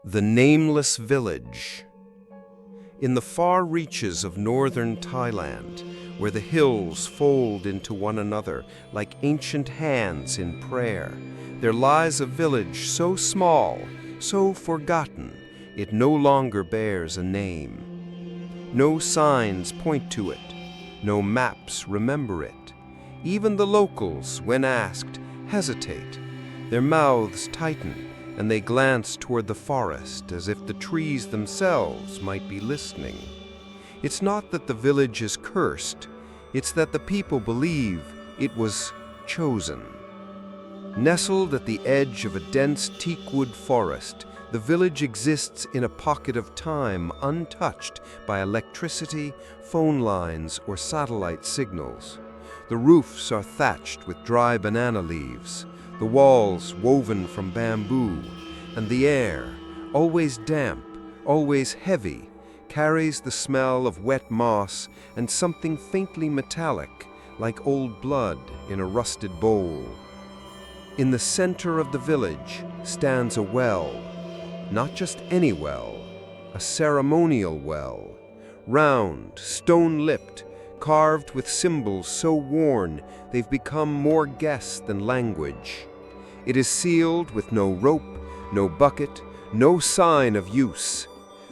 The Nameless Village. In the far reaches of northern Thailand, where the hills fold into one another like ancient hands in prayer, there lies a village so small, so forgotten, it no longer bears a name. No signs point to it, no maps remember it. Even the locals, when asked, hesitate. Their mouths tighten, and they glance toward the forest as if the trees themselves might be listening. It's not that the village is cursed, it's that the people believe it was chosen. Nestled at the edge of a dense teakwood forest, the village exists in a pocket of time untouched by electricity, phone lines, or satellite signals. The roofs are thatched with dry banana leaves, the walls woven from bamboo, and the air, always damp, always heavy, carries the smell of wet moss and something faintly metallic, like old blood in a rusted bowl. In the center of the village stands a well, not just any well, a ceremonial well, round, stone-lipped, carved with symbols so worn they've become more guess than language. It is sealed with no rope, no bucket, no sign of use.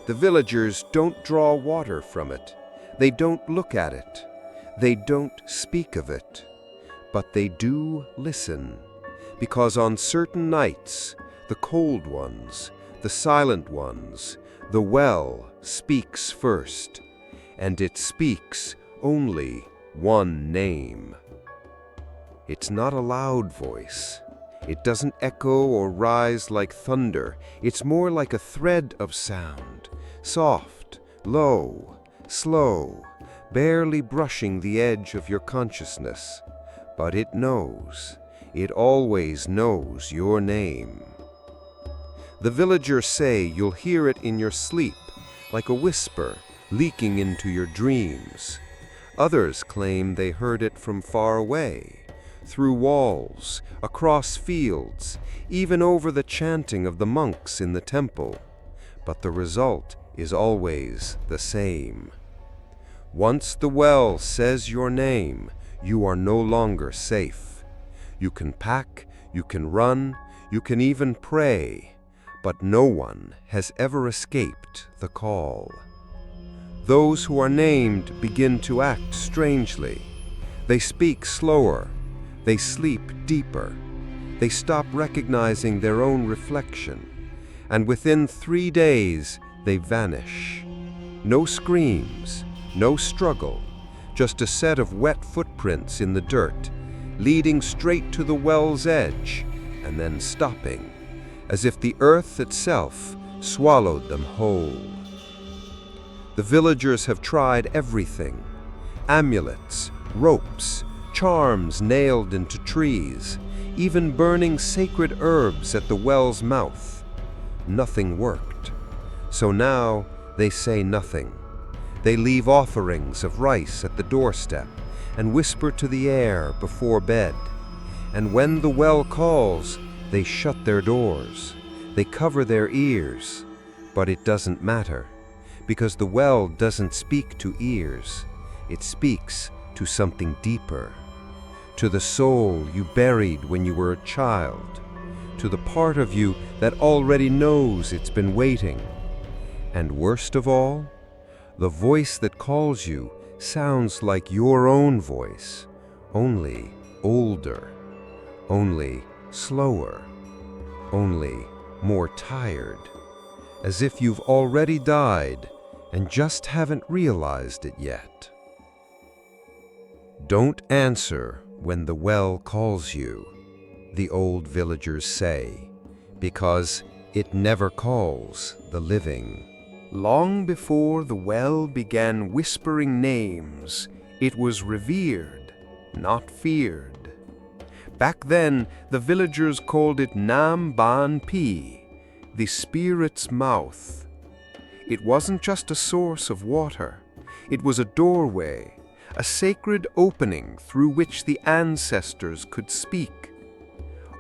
The villagers don't draw water from it. They don't look at it. They don't speak of it. But they do listen, because on certain nights, the cold ones, the silent ones, the well speaks first, and it speaks only one name. It's not a loud voice. It doesn't echo or rise like thunder. It's more like a thread of sound, soft, low, slow, barely brushing the edge of your consciousness. But it knows. It always knows your name. The villagers say you'll hear it in your sleep, like a whisper leaking into your dreams. Others claim they heard it from far away, through walls, across fields, even over the chanting of the monks in the temple. But the result is always the same. Once the well says your name, you are no longer safe. You can pack, you can run, you can even pray, but no one has ever escaped the call. Those who are named begin to act strangely. They speak slower. They sleep deeper. They stop recognizing their own reflection. And within 3 days, they vanish. No screams, no struggle, just a set of wet footprints in the dirt, leading straight to the well's edge, and then stopping, as if the earth itself swallowed them whole. The villagers have tried everything: amulets, ropes, charms nailed into trees, even burning sacred herbs at the well's mouth. Nothing worked. So now they say nothing. They leave offerings of rice at the doorstep and whisper to the air before bed. And when the well calls, they shut their doors. They cover their ears. But it doesn't matter, because the well doesn't speak to ears. It speaks to something deeper. To the soul you buried when you were a child, to the part of you that already knows it's been waiting. And worst of all, the voice that calls you sounds like your own voice, only older, only slower, only more tired, as if you've already died and just haven't realized it yet. Don't answer when the well calls you, the old villagers say, because it never calls the living. Long before the well began whispering names, it was revered, not feared. Back then, the villagers called it Nam Ban Pi, the spirit's mouth. It wasn't just a source of water. It was a doorway, a sacred opening through which the ancestors could speak.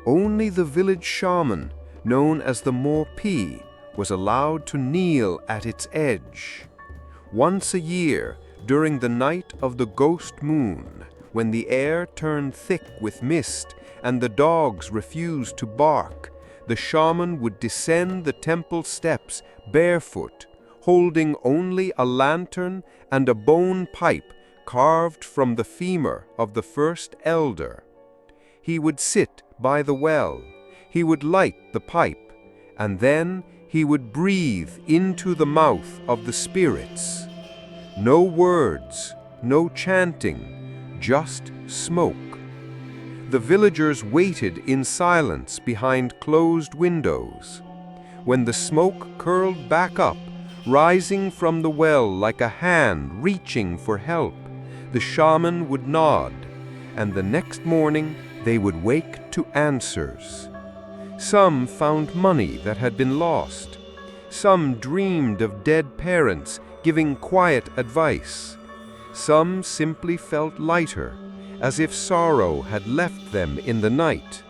Only the village shaman, known as the Mo Pi, was allowed to kneel at its edge. Once a year, during the night of the ghost moon, when the air turned thick with mist and the dogs refused to bark, the shaman would descend the temple steps barefoot, holding only a lantern and a bone pipe carved from the femur of the first elder. He would sit by the well, he would light the pipe, and then he would breathe into the mouth of the spirits. No words, no chanting, just smoke. The villagers waited in silence behind closed windows. When the smoke curled back up, rising from the well like a hand reaching for help, the shaman would nod, and the next morning they would wake to answers. Some found money that had been lost. Some dreamed of dead parents giving quiet advice. Some simply felt lighter, as if sorrow had left them in the night.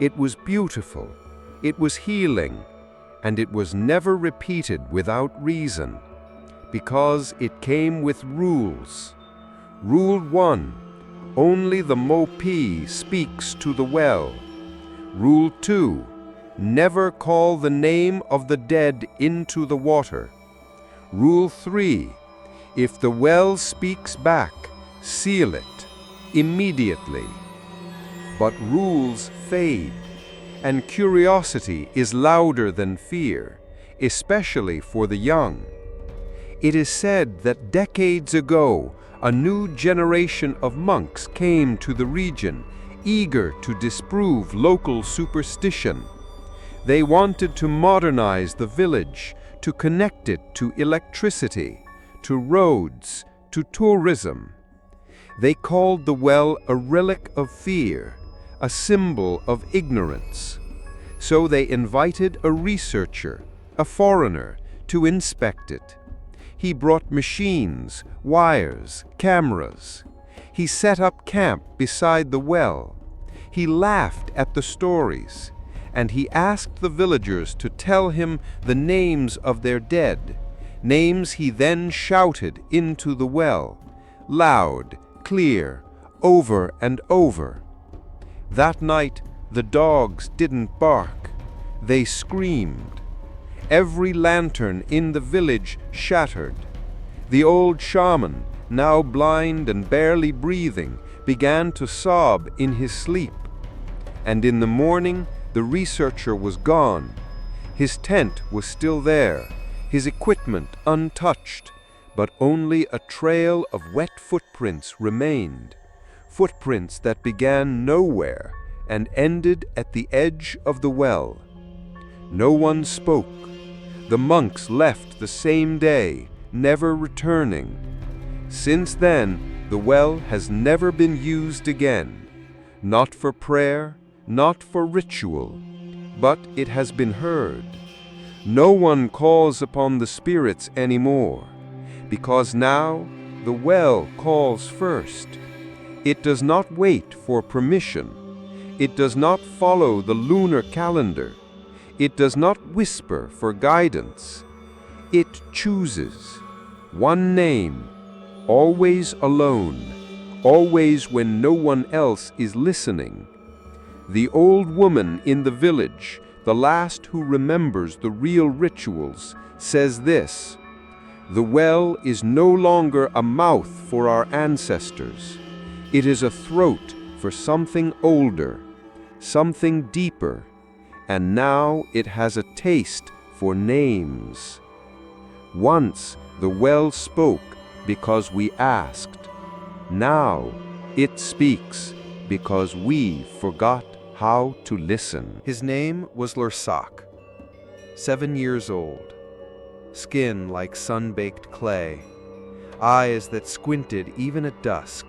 It was beautiful, it was healing, and it was never repeated without reason, because it came with rules. Rule 1, only the Mopi speaks to the well. Rule 2, never call the name of the dead into the water. Rule 3, if the well speaks back, seal it immediately. But rules fade, and curiosity is louder than fear, especially for the young. It is said that decades ago, a new generation of monks came to the region, eager to disprove local superstition. They wanted to modernize the village, to connect it to electricity, to roads, to tourism. They called the well a relic of fear, a symbol of ignorance. So they invited a researcher, a foreigner, to inspect it. He brought machines, wires, cameras. He set up camp beside the well. He laughed at the stories, and he asked the villagers to tell him the names of their dead, names he then shouted into the well, loud, clear, over and over. That night, the dogs didn't bark. They screamed. Every lantern in the village shattered. The old shaman, now blind and barely breathing, began to sob in his sleep. And in the morning, the researcher was gone. His tent was still there, his equipment untouched, but only a trail of wet footprints remained, footprints that began nowhere and ended at the edge of the well. No one spoke. The monks left the same day, never returning. Since then, the well has never been used again, not for prayer, not for ritual, but it has been heard. No one calls upon the spirits anymore, because now the well calls first. It does not wait for permission. It does not follow the lunar calendar. It does not whisper for guidance. It chooses one name, always alone, always when no one else is listening. The old woman in the village, the last who remembers the real rituals, says this: "The well is no longer a mouth for our ancestors. It is a throat for something older, something deeper, and now it has a taste for names. Once the well spoke because we asked. Now it speaks because we forgot how to listen." His name was Lursak, 7 years old, skin like sun-baked clay, eyes that squinted even at dusk.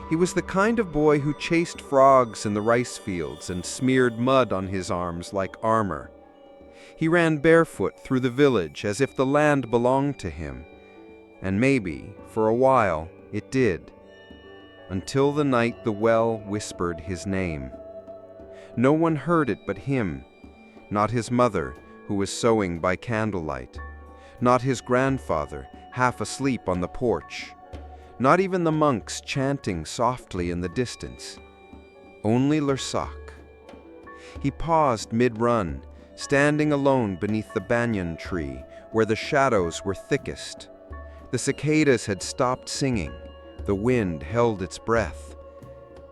He was the kind of boy who chased frogs in the rice fields and smeared mud on his arms like armor. He ran barefoot through the village as if the land belonged to him, and maybe, for a while, it did, until the night the well whispered his name. No one heard it but him, not his mother, who was sewing by candlelight. Not his grandfather, half asleep on the porch. Not even the monks chanting softly in the distance. Only Lursak. He paused mid-run, standing alone beneath the banyan tree, where the shadows were thickest. The cicadas had stopped singing. The wind held its breath.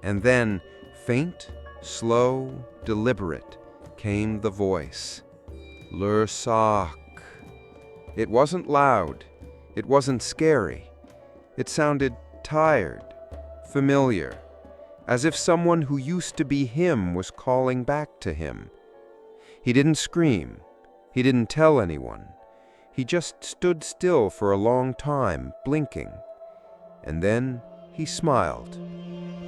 And then, faint, slow, deliberate, came the voice. Lursak. It wasn't loud. It wasn't scary. It sounded tired, familiar, as if someone who used to be him was calling back to him. He didn't scream. He didn't tell anyone. He just stood still for a long time, blinking. And then he smiled.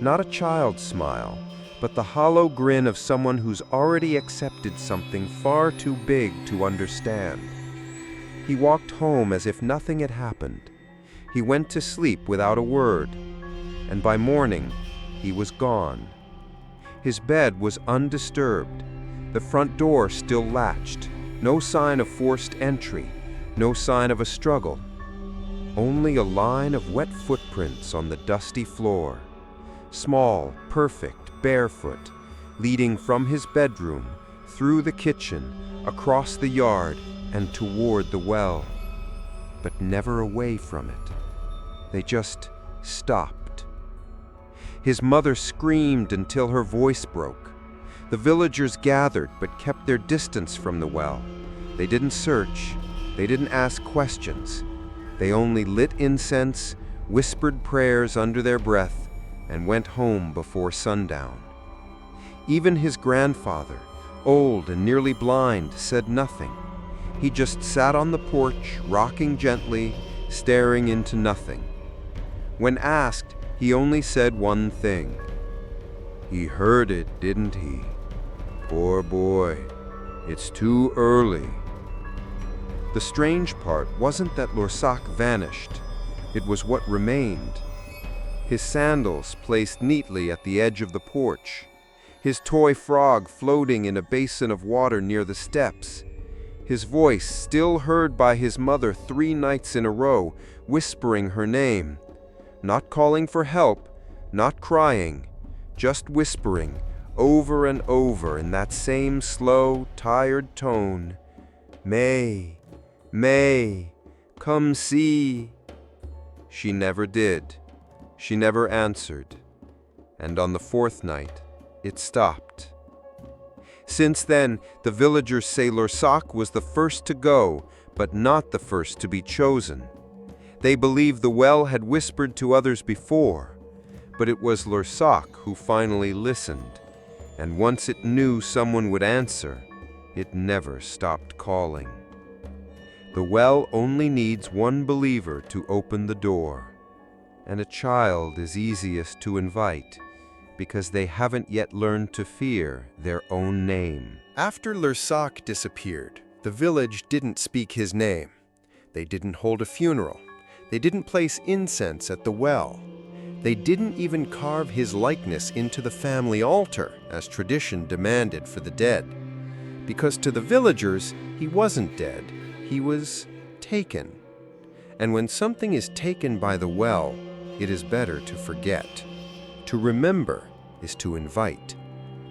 Not a child's smile, but the hollow grin of someone who's already accepted something far too big to understand. He walked home as if nothing had happened. He went to sleep without a word, and by morning, he was gone. His bed was undisturbed. The front door still latched. No sign of forced entry, no sign of a struggle. Only a line of wet footprints on the dusty floor. Small, perfect, barefoot, leading from his bedroom, through the kitchen, across the yard, and toward the well. But never away from it. They just stopped. His mother screamed until her voice broke. The villagers gathered but kept their distance from the well. They didn't search. They didn't ask questions. They only lit incense, whispered prayers under their breath, and went home before sundown. Even his grandfather, old and nearly blind, said nothing. He just sat on the porch, rocking gently, staring into nothing. When asked, he only said one thing. He heard it, didn't he? Poor boy, it's too early. The strange part wasn't that Lursak vanished. It was what remained. His sandals placed neatly at the edge of the porch. His toy frog floating in a basin of water near the steps. His voice still heard by his mother 3 nights in a row, whispering her name. Not calling for help, not crying, just whispering over and over in that same slow, tired tone. May, May, come see. She never did. She never answered. And on the 4th night, it stopped. Since then, the villagers say Lursak was the first to go, but not the first to be chosen. They believe the well had whispered to others before, but it was Lursak who finally listened, and once it knew someone would answer, it never stopped calling. The well only needs one believer to open the door, and a child is easiest to invite, because they haven't yet learned to fear their own name. After Lursak disappeared, the village didn't speak his name. They didn't hold a funeral. They didn't place incense at the well. They didn't even carve his likeness into the family altar, as tradition demanded for the dead. Because to the villagers, he wasn't dead. He was taken. And when something is taken by the well, it is better to forget. To remember is to invite.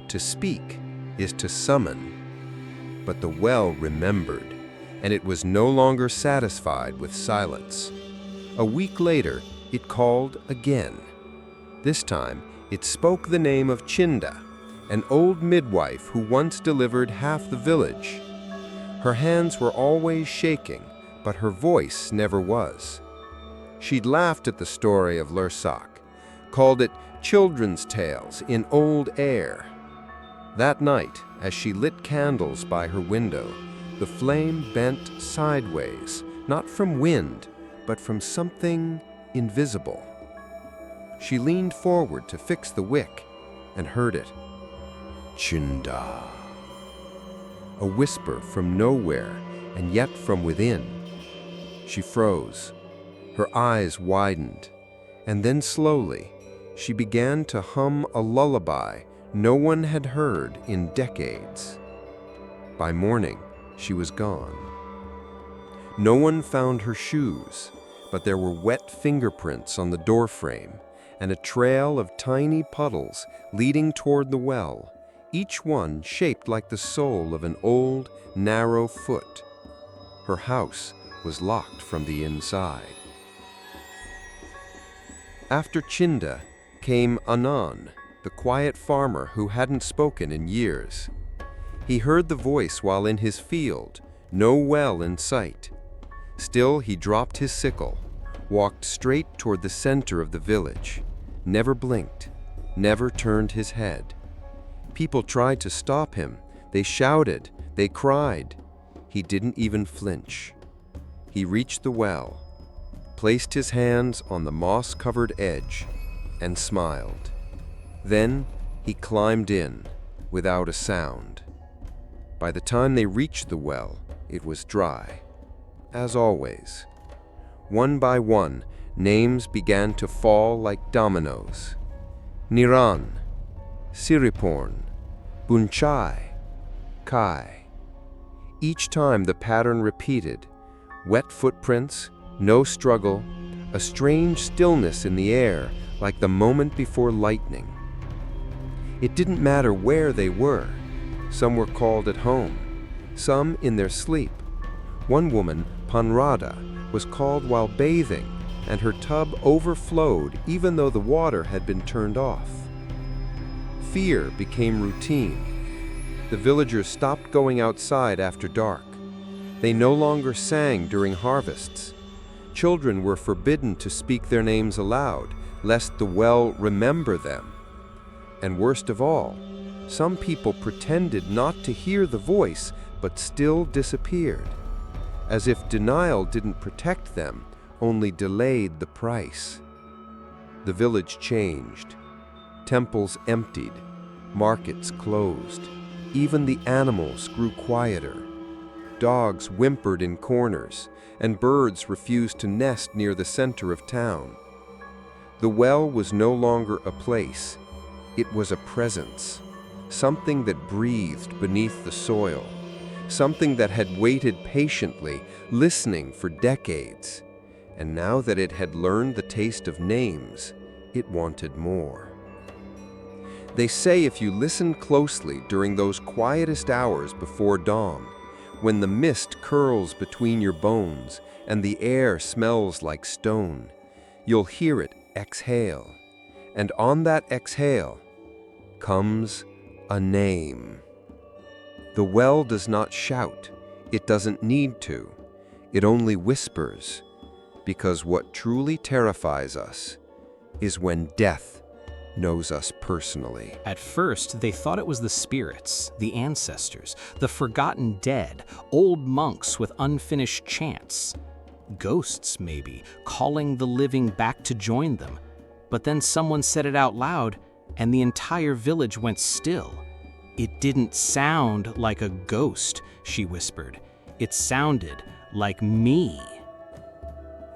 To speak is to summon. But the well remembered, and it was no longer satisfied with silence. A week later, it called again. This time, it spoke the name of Chinda, an old midwife who once delivered half the village. Her hands were always shaking, but her voice never was. She'd laughed at the story of Lursak, called it children's tales in old air. That night, as she lit candles by her window, the flame bent sideways, not from wind, but from something invisible. She leaned forward to fix the wick and heard it. Chinda. A whisper from nowhere and yet from within. She froze. Her eyes widened, and then slowly, she began to hum a lullaby no one had heard in decades. By morning, she was gone. No one found her shoes, but there were wet fingerprints on the doorframe and a trail of tiny puddles leading toward the well, each one shaped like the sole of an old, narrow foot. Her house was locked from the inside. After Chinda came Anand, the quiet farmer who hadn't spoken in years. He heard the voice while in his field, no well in sight. Still, he dropped his sickle, walked straight toward the center of the village, never blinked, never turned his head. People tried to stop him. They shouted, they cried. He didn't even flinch. He reached the well, placed his hands on the moss-covered edge, and smiled. Then he climbed in, without a sound. By the time they reached the well, it was dry. As always. One by one, names began to fall like dominoes. Niran, Siriporn, Bunchai, Kai. Each time the pattern repeated, wet footprints, no struggle, a strange stillness in the air like the moment before lightning. It didn't matter where they were. Some were called at home, some in their sleep. One woman, Panrada, was called while bathing, and her tub overflowed even though the water had been turned off. Fear became routine. The villagers stopped going outside after dark. They no longer sang during harvests. Children were forbidden to speak their names aloud, lest the well remember them. And worst of all, some people pretended not to hear the voice, but still disappeared, as if denial didn't protect them, only delayed the price. The village changed. Temples emptied, markets closed. Even the animals grew quieter. Dogs whimpered in corners, and birds refused to nest near the center of town. The well was no longer a place. It was a presence, something that breathed beneath the soil, something that had waited patiently, listening for decades. And now that it had learned the taste of names, it wanted more. They say if you listen closely during those quietest hours before dawn, when the mist curls between your bones and the air smells like stone, you'll hear it exhale. And on that exhale comes a name. The well does not shout. It doesn't need to. It only whispers, because what truly terrifies us is when death knows us personally. At first, they thought it was the spirits, the ancestors, the forgotten dead, old monks with unfinished chants. Ghosts, maybe, calling the living back to join them. But then someone said it out loud, and the entire village went still. "It didn't sound like a ghost," she whispered. "It sounded like me."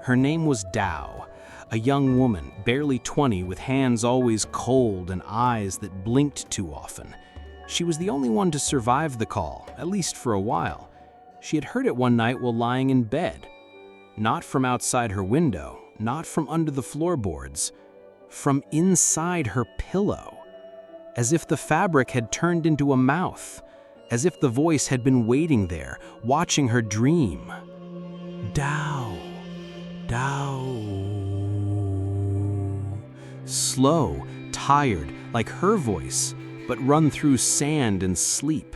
Her name was Dao, a young woman, barely 20, with hands always cold and eyes that blinked too often. She was the only one to survive the call, at least for a while. She had heard it one night while lying in bed. Not from outside her window, not from under the floorboards, from inside her pillow. As if the fabric had turned into a mouth, as if the voice had been waiting there, watching her dream. Dao, Dao. Slow, tired, like her voice, but run through sand and sleep.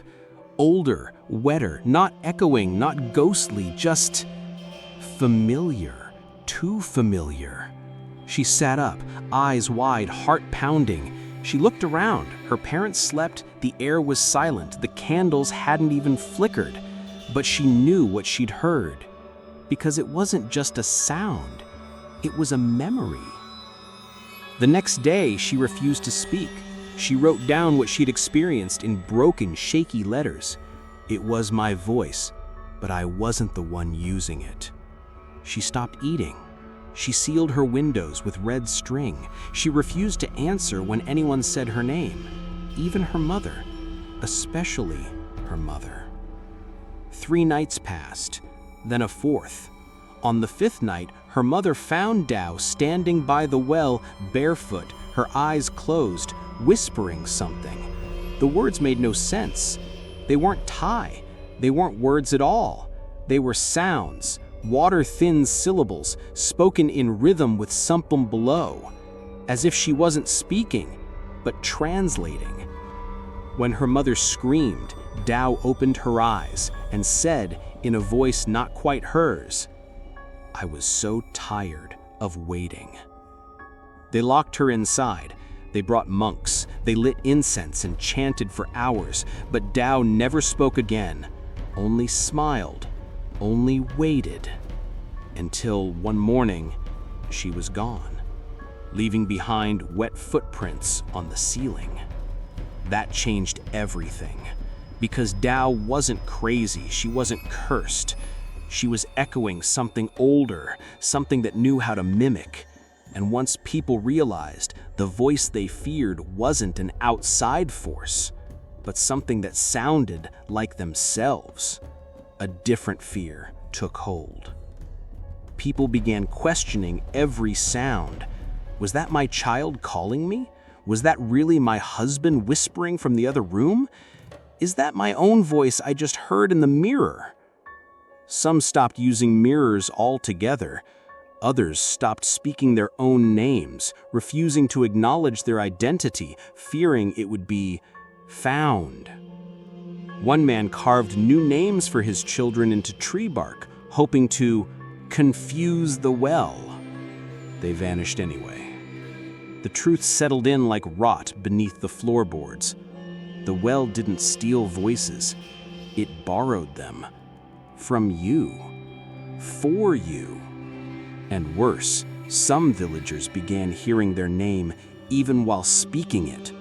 Older, wetter, not echoing, not ghostly, just familiar, too familiar. She sat up, eyes wide, heart pounding. She looked around. Her parents slept, the air was silent, the candles hadn't even flickered. But she knew what she'd heard, because it wasn't just a sound, it was a memory. The next day, she refused to speak. She wrote down what she'd experienced in broken, shaky letters. It was my voice, but I wasn't the one using it. She stopped eating. She sealed her windows with red string. She refused to answer when anyone said her name, even her mother, especially her mother. 3 nights passed, then a 4th. On the 5th night, her mother found Dao standing by the well, barefoot, her eyes closed, whispering something. The words made no sense. They weren't Thai. They weren't words at all. They were sounds, water-thin syllables, spoken in rhythm with something below, as if she wasn't speaking, but translating. When her mother screamed, Dao opened her eyes and said, in a voice not quite hers, "I was so tired of waiting." They locked her inside. They brought monks. They lit incense and chanted for hours, but Dao never spoke again, only smiled, only waited, until one morning she was gone, leaving behind wet footprints on the ceiling. That changed everything, because Dao wasn't crazy, she wasn't cursed. She was echoing something older, something that knew how to mimic. And once people realized the voice they feared wasn't an outside force, but something that sounded like themselves, a different fear took hold. People began questioning every sound. Was that my child calling me? Was that really my husband whispering from the other room? Is that my own voice I just heard in the mirror? Some stopped using mirrors altogether. Others stopped speaking their own names, refusing to acknowledge their identity, fearing it would be found. One man carved new names for his children into tree bark, hoping to confuse the well. They vanished anyway. The truth settled in like rot beneath the floorboards. The well didn't steal voices. It borrowed them. From you. For you. And worse, some villagers began hearing their name even while speaking it,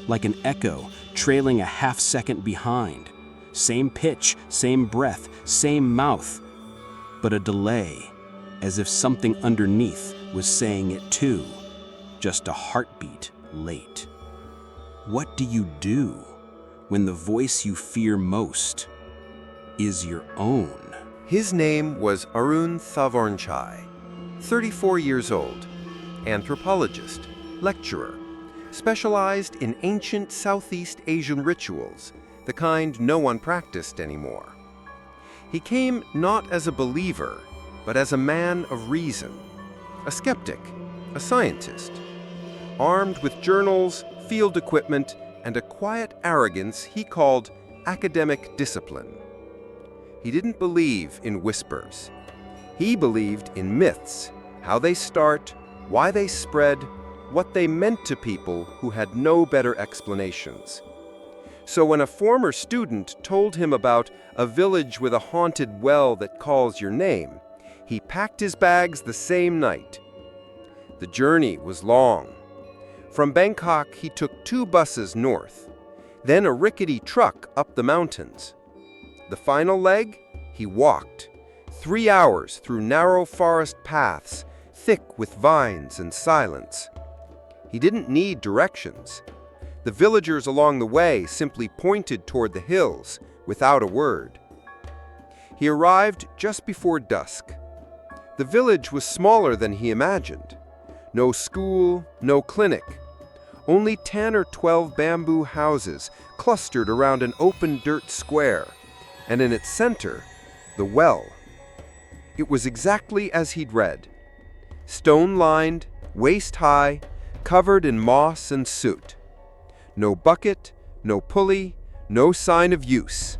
like an echo trailing a half-second behind. Same pitch, same breath, same mouth, but a delay, as if something underneath was saying it too, just a heartbeat late. What do you do when the voice you fear most is your own? His name was Arun Thavornchai, 34 years old, anthropologist, lecturer, specialized in ancient Southeast Asian rituals, the kind no one practiced anymore. He came not as a believer, but as a man of reason, a skeptic, a scientist, armed with journals, field equipment, and a quiet arrogance he called academic discipline. He didn't believe in whispers. He believed in myths, how they start, why they spread, what they meant to people who had no better explanations. So when a former student told him about a village with a haunted well that calls your name, he packed his bags the same night. The journey was long. From Bangkok, he took 2 buses north, then a rickety truck up the mountains. The final leg, he walked, 3 hours through narrow forest paths, thick with vines and silence. He didn't need directions. The villagers along the way simply pointed toward the hills without a word. He arrived just before dusk. The village was smaller than he imagined. No school, no clinic. Only 10 or 12 bamboo houses clustered around an open dirt square, and in its center, the well. It was exactly as he'd read. Stone-lined, waist-high, covered in moss and soot. No bucket, no pulley, no sign of use.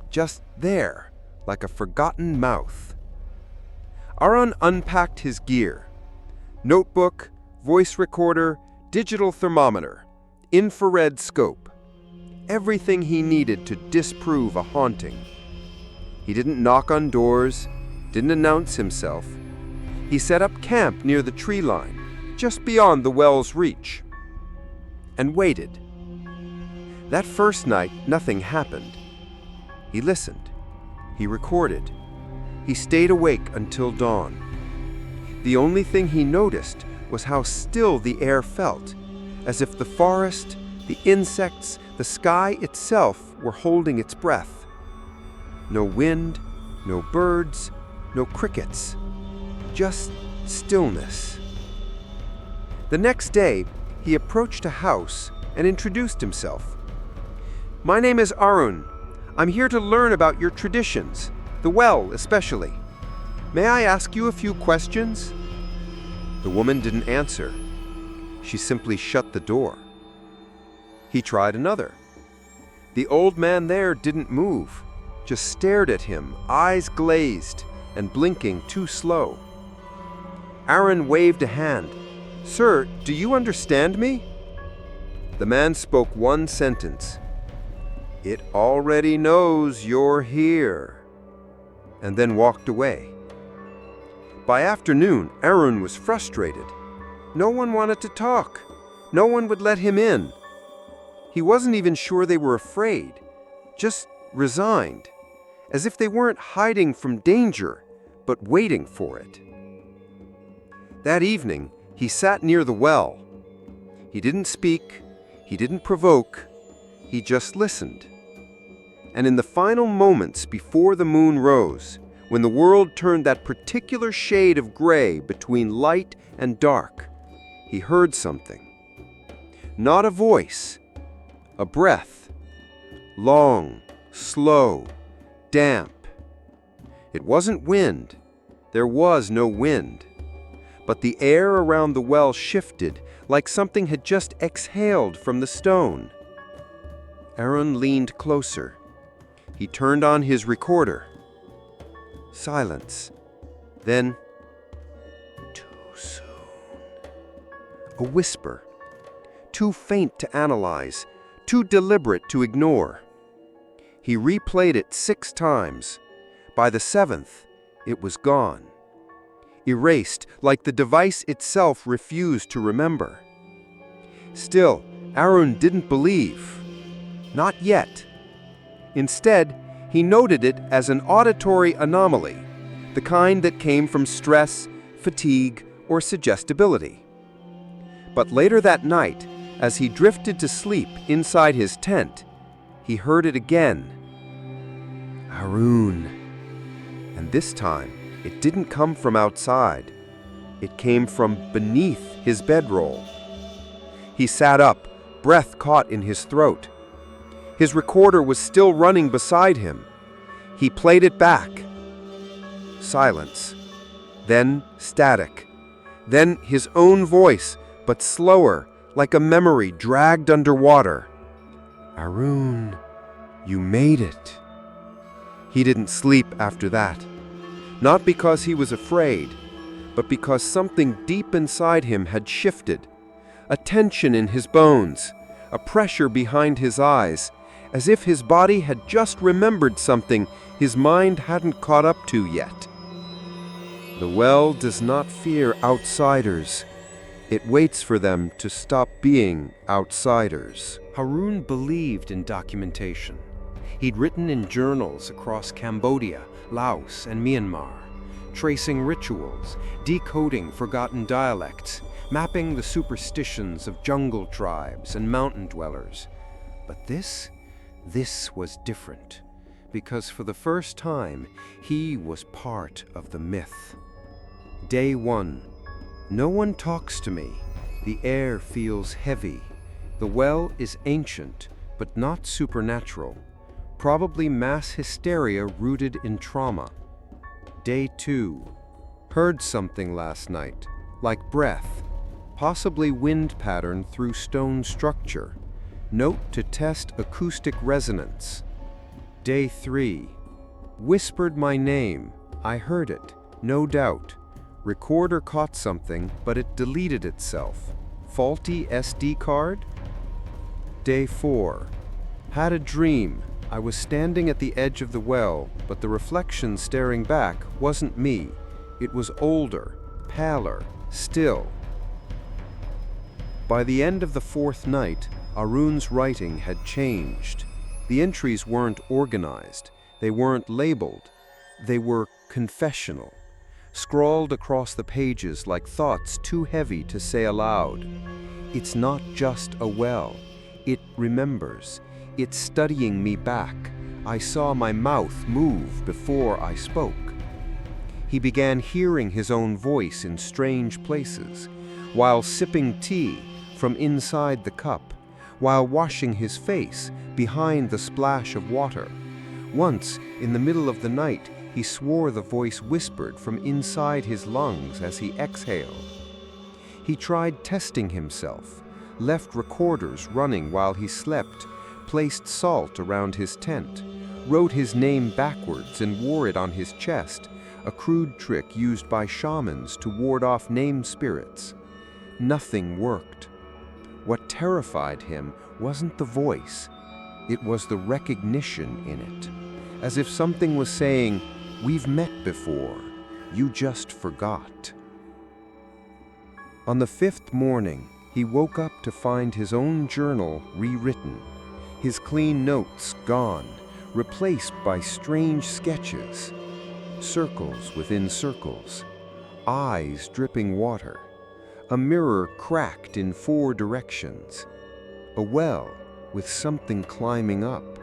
Just there, like a forgotten mouth. Arun unpacked his gear. Notebook, voice recorder, digital thermometer, infrared scope. Everything he needed to disprove a haunting. He didn't knock on doors, didn't announce himself. He set up camp near the tree line, just beyond the well's reach, and waited. That first night, nothing happened. He listened. He recorded. He stayed awake until dawn. The only thing he noticed was how still the air felt, as if the forest, the insects, the sky itself were holding its breath. No wind, no birds, no crickets. Just stillness. The next day, he approached a house and introduced himself. "My name is Arun. I'm here to learn about your traditions, the well especially. May I ask you a few questions?" The woman didn't answer. She simply shut the door. He tried another. The old man there didn't move, just stared at him, eyes glazed and blinking too slow. Aaron waved a hand. "Sir, do you understand me?" The man spoke one sentence. "It already knows you're here," and then walked away. By afternoon, Aaron was frustrated. No one wanted to talk. No one would let him in. He wasn't even sure they were afraid, just resigned, as if they weren't hiding from danger, but waiting for it. That evening, he sat near the well. He didn't speak, he didn't provoke, he just listened. And in the final moments before the moon rose, when the world turned that particular shade of gray between light and dark, he heard something. Not a voice, a breath. Long, slow, damp. It wasn't wind. There was no wind. But the air around the well shifted, like something had just exhaled from the stone. Aaron leaned closer. He turned on his recorder. Silence. Then, too soon. A whisper. Too faint to analyze, too deliberate to ignore. He replayed it 6 times. By the 7th, it was gone. Erased, like the device itself refused to remember. Still, Aaron didn't believe. Not yet. Instead, he noted it as an auditory anomaly, the kind that came from stress, fatigue, or suggestibility. But later that night, as he drifted to sleep inside his tent, he heard it again. Arun. And this time, it didn't come from outside. It came from beneath his bedroll. He sat up, breath caught in his throat. His recorder was still running beside him. He played it back. Silence. Then static. Then his own voice, but slower, like a memory dragged underwater. Arun, you made it. He didn't sleep after that. Not because he was afraid, but because something deep inside him had shifted. A tension in his bones, a pressure behind his eyes, as if his body had just remembered something his mind hadn't caught up to yet. The well does not fear outsiders. It waits for them to stop being outsiders. Arun believed in documentation. He'd written in journals across Cambodia, Laos, and Myanmar, tracing rituals, decoding forgotten dialects, mapping the superstitions of jungle tribes and mountain dwellers. But this was different, because for the first time, he was part of the myth. Day 1. No one talks to me. The air feels heavy. The well is ancient, but not supernatural. Probably mass hysteria rooted in trauma. Day 2. Heard something last night, like breath, possibly wind pattern through stone structure. Note to test acoustic resonance. Day 3. Whispered my name. I heard it, no doubt. Recorder caught something, but it deleted itself. Faulty SD card? Day 4. Had a dream. I was standing at the edge of the well, but the reflection staring back wasn't me. It was older, paler, still. By the end of the 4th night, Arun's writing had changed. The entries weren't organized. They weren't labeled. They were confessional, scrawled across the pages like thoughts too heavy to say aloud. It's not just a well. It remembers. It's studying me back. I saw my mouth move before I spoke. He began hearing his own voice in strange places, while sipping tea from inside the cup, while washing his face behind the splash of water. Once, in the middle of the night, he swore the voice whispered from inside his lungs as he exhaled. He tried testing himself, left recorders running while he slept, placed salt around his tent, wrote his name backwards and wore it on his chest, a crude trick used by shamans to ward off named spirits. Nothing worked. What terrified him wasn't the voice, it was the recognition in it, as if something was saying, "We've met before, you just forgot." On the 5th morning, he woke up to find his own journal rewritten, his clean notes gone, replaced by strange sketches, circles within circles, eyes dripping water, a mirror cracked in 4 directions, a well with something climbing up.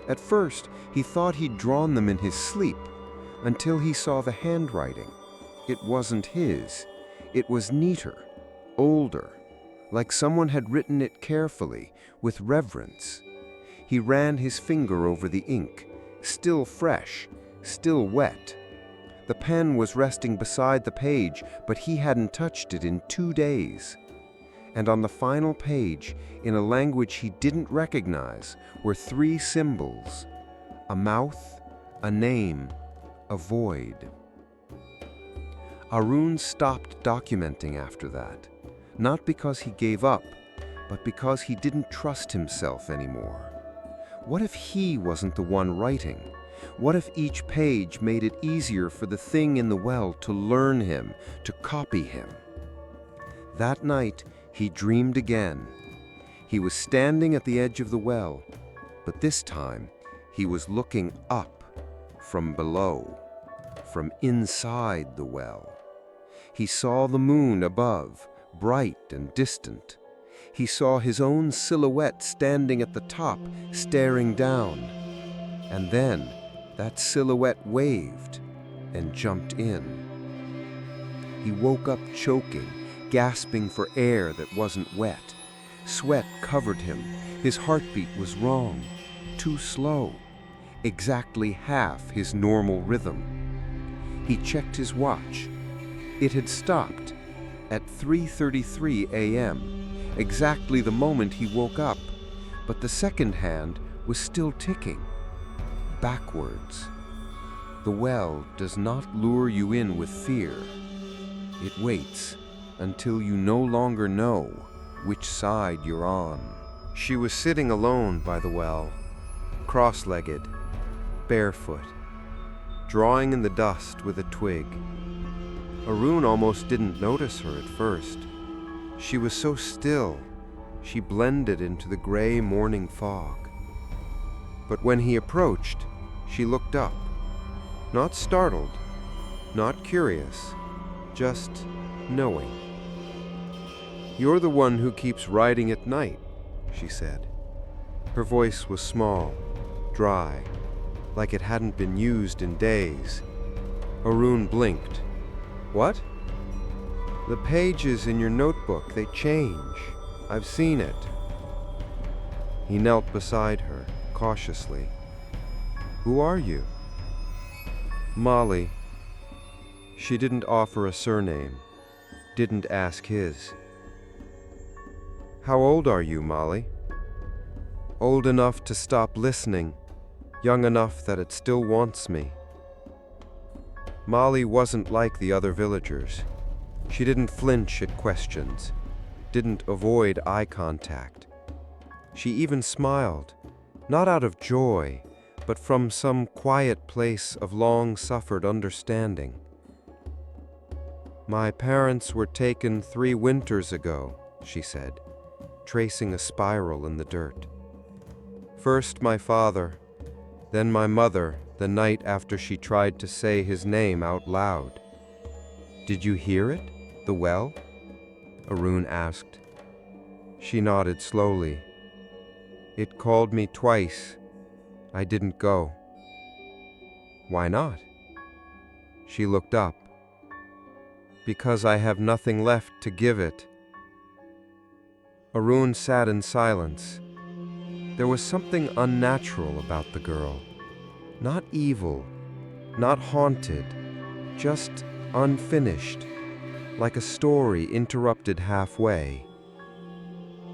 At first, he thought he'd drawn them in his sleep, until he saw the handwriting. It wasn't his. It was neater, older, like someone had written it carefully, with reverence. He ran his finger over the ink, still fresh, still wet. The pen was resting beside the page, but he hadn't touched it in 2 days. And on the final page, in a language he didn't recognize, were 3 symbols: a mouth, a name, a void. Arun stopped documenting after that, not because he gave up, but because he didn't trust himself anymore. What if he wasn't the one writing? What if each page made it easier for the thing in the well to learn him, to copy him? That night, he dreamed again. He was standing at the edge of the well, but this time he was looking up from below, from inside the well. He saw the moon above, bright and distant. He saw his own silhouette standing at the top, staring down. And then that silhouette waved and jumped in. He woke up choking, gasping for air that wasn't wet. Sweat covered him. His heartbeat was wrong, too slow, exactly half his normal rhythm. He checked his watch. It had stopped at 3:33 a.m., exactly the moment he woke up, but the second hand was still ticking, backwards. The well does not lure you in with fear. It waits until you no longer know which side you're on. She was sitting alone by the well, cross-legged, barefoot, drawing in the dust with a twig. Arun almost didn't notice her at first. She was so still, she blended into the gray morning fog. But when he approached, she looked up, not startled, not curious, just knowing. "You're the one who keeps writing at night," she said. Her voice was small, dry, like it hadn't been used in days. Arun blinked. "What?" "The pages in your notebook, they change. I've seen it." He knelt beside her, cautiously. "Who are you?" "Molly." She didn't offer a surname, didn't ask his. "How old are you, Molly?" "Old enough to stop listening, young enough that it still wants me." Molly wasn't like the other villagers. She didn't flinch at questions, didn't avoid eye contact. She even smiled, not out of joy, but from some quiet place of long-suffered understanding. "My parents were taken 3 winters ago," she said, tracing a spiral in the dirt. "First my father, then my mother the night after she tried to say his name out loud." "Did you hear it, the well?" Arun asked. She nodded slowly. "It called me twice. I didn't go. Why not? She looked up. Because I have nothing left to give it. Arun sat in silence. There was something unnatural about the girl. Not evil, not haunted, just unfinished, like a story interrupted halfway.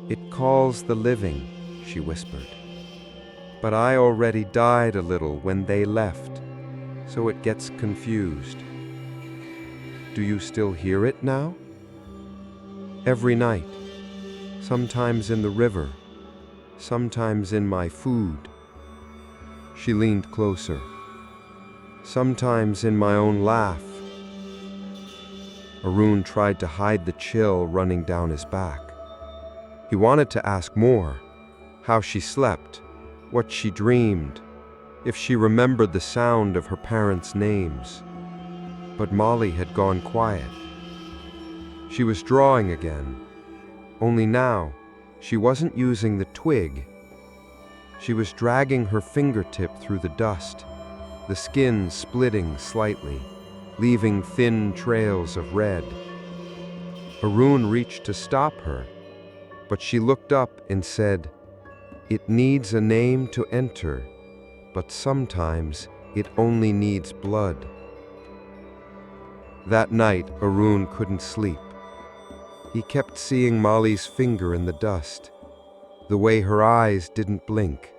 It calls the living, she whispered. But I already died a little when they left, so it gets confused. Do you still hear it now? Every night, sometimes in the river, sometimes in my food. She leaned closer. Sometimes in my own laugh. Arun tried to hide the chill running down his back. He wanted to ask more, how she slept, what she dreamed, if she remembered the sound of her parents' names. But Molly had gone quiet. She was drawing again, only now she wasn't using the twig. She was dragging her fingertip through the dust, the skin splitting slightly, leaving thin trails of red. Arun reached to stop her, but she looked up and said, "It needs a name to enter, but sometimes it only needs blood." That night, Arun couldn't sleep. He kept seeing Molly's finger in the dust, the way her eyes didn't blink,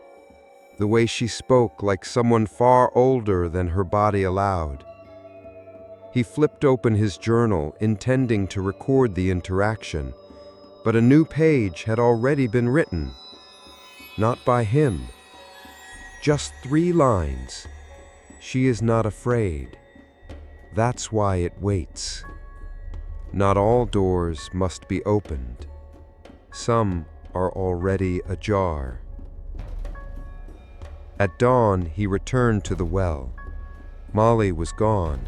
the way she spoke like someone far older than her body allowed. He flipped open his journal, intending to record the interaction, but a new page had already been written. Not by him. Just 3 lines. She is not afraid. That's why it waits. Not all doors must be opened. Some are already ajar. At dawn, he returned to the well. Molly was gone.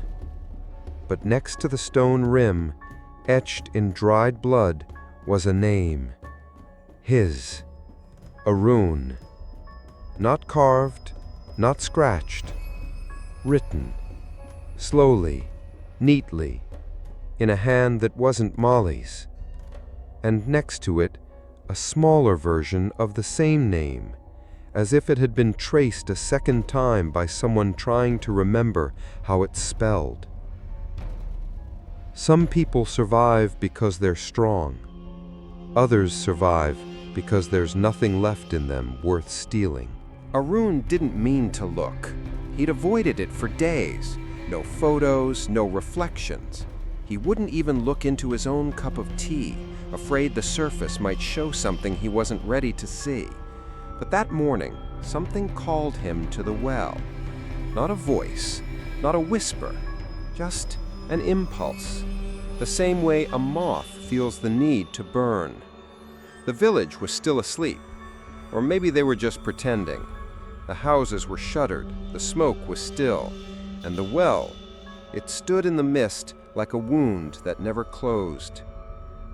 But next to the stone rim, etched in dried blood, was a name. His. Arun. Not carved, not scratched. Written. Slowly, neatly, in a hand that wasn't Molly's. And next to it, a smaller version of the same name, as if it had been traced a second time by someone trying to remember how it's spelled. Some people survive because they're strong. Others survive because there's nothing left in them worth stealing. Arun didn't mean to look. He'd avoided it for days. No photos, no reflections. He wouldn't even look into his own cup of tea, afraid the surface might show something he wasn't ready to see. But that morning, something called him to the well. Not a voice, not a whisper, just an impulse. The same way a moth feels the need to burn. The village was still asleep, or maybe they were just pretending. The houses were shuttered, the smoke was still, and the well, it stood in the mist like a wound that never closed.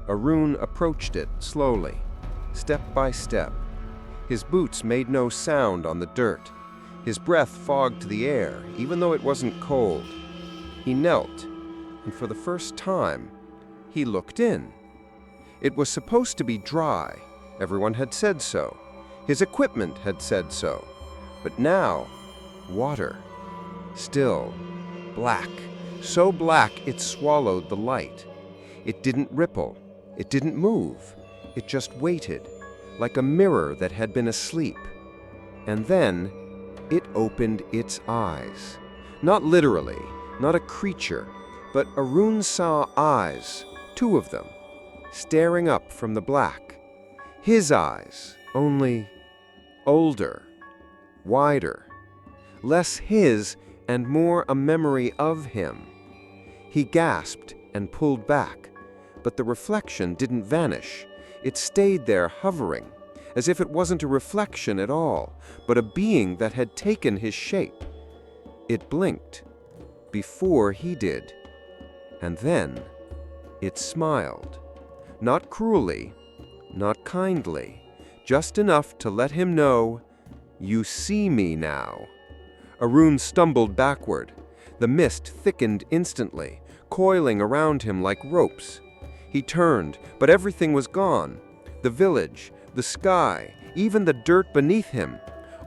Arun approached it slowly, step by step. His boots made no sound on the dirt. His breath fogged the air, even though it wasn't cold. He knelt, and for the first time, he looked in. It was supposed to be dry. Everyone had said so. His equipment had said so. But now, water. Still, black. So black it swallowed the light. It didn't ripple. It didn't move. It just waited, like a mirror that had been asleep. And then, it opened its eyes. Not literally, not a creature, but Arun saw eyes, 2 of them, staring up from the black. His eyes, only older, wider, less his and more a memory of him. He gasped and pulled back, but the reflection didn't vanish. It stayed there hovering, as if it wasn't a reflection at all, but a being that had taken his shape. It blinked before he did, and then it smiled. Not cruelly, not kindly, just enough to let him know You see me now." Arun stumbled backward. The mist thickened instantly, coiling around him like ropes. He turned, but everything was gone. The village, the sky, even the dirt beneath him,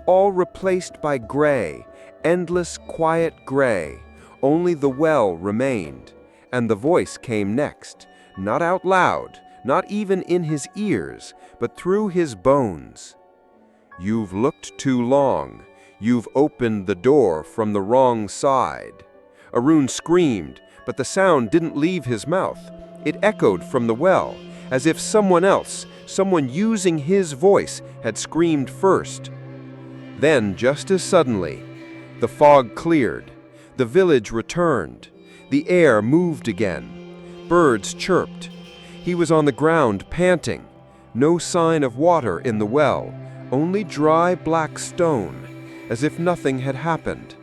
all replaced by gray, endless, quiet gray. Only the well remained, and the voice came next, not out loud, not even in his ears, but through his bones. "You've looked too long. You've opened the door from the wrong side." Arun screamed, but the sound didn't leave his mouth. It echoed from the well, as if someone else, someone using his voice, had screamed first. Then, just as suddenly, the fog cleared. The village returned. The air moved again. Birds chirped. He was on the ground, panting. No sign of water in the well, only dry black stone, as if nothing had happened.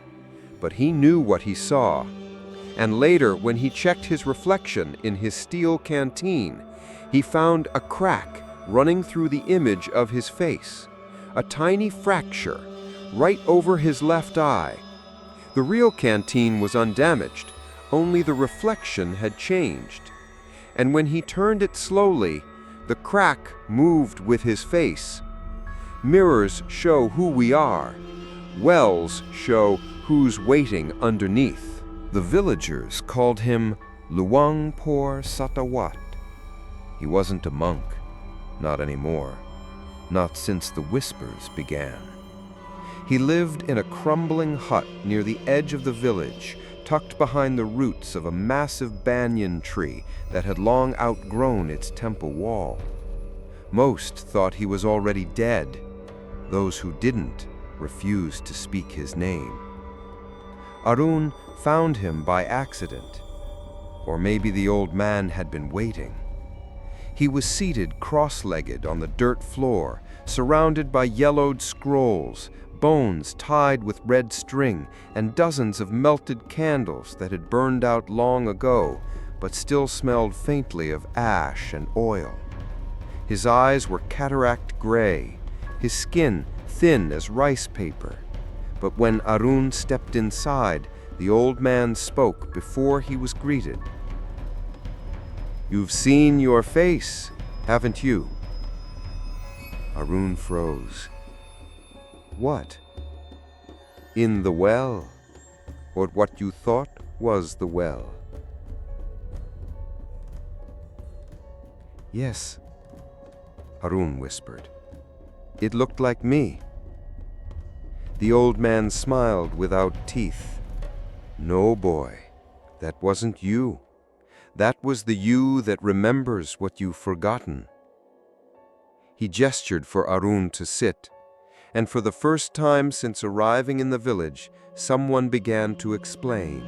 But he knew what he saw. And later, when he checked his reflection in his steel canteen, he found a crack running through the image of his face, a tiny fracture right over his left eye. The real canteen was undamaged, only the reflection had changed. And when he turned it slowly, the crack moved with his face. Mirrors show who we are. Wells show who's waiting underneath. The villagers called him Luang Por Satawat. He wasn't a monk, not anymore, not since the whispers began. He lived in a crumbling hut near the edge of the village, tucked behind the roots of a massive banyan tree that had long outgrown its temple wall. Most thought he was already dead. Those who didn't refused to speak his name. Arun found him by accident, or maybe the old man had been waiting. He was seated cross-legged on the dirt floor, surrounded by yellowed scrolls, bones tied with red string, and dozens of melted candles that had burned out long ago, but still smelled faintly of ash and oil. His eyes were cataract gray, his skin thin as rice paper. But when Arun stepped inside, the old man spoke before he was greeted. "You've seen your face, haven't you?" Arun froze. "What? In the well, or what you thought was the well?" "Yes," Arun whispered. "It looked like me." The old man smiled without teeth. "No, boy, that wasn't you. That was the you that remembers what you've forgotten." He gestured for Arun to sit, and for the first time since arriving in the village, someone began to explain.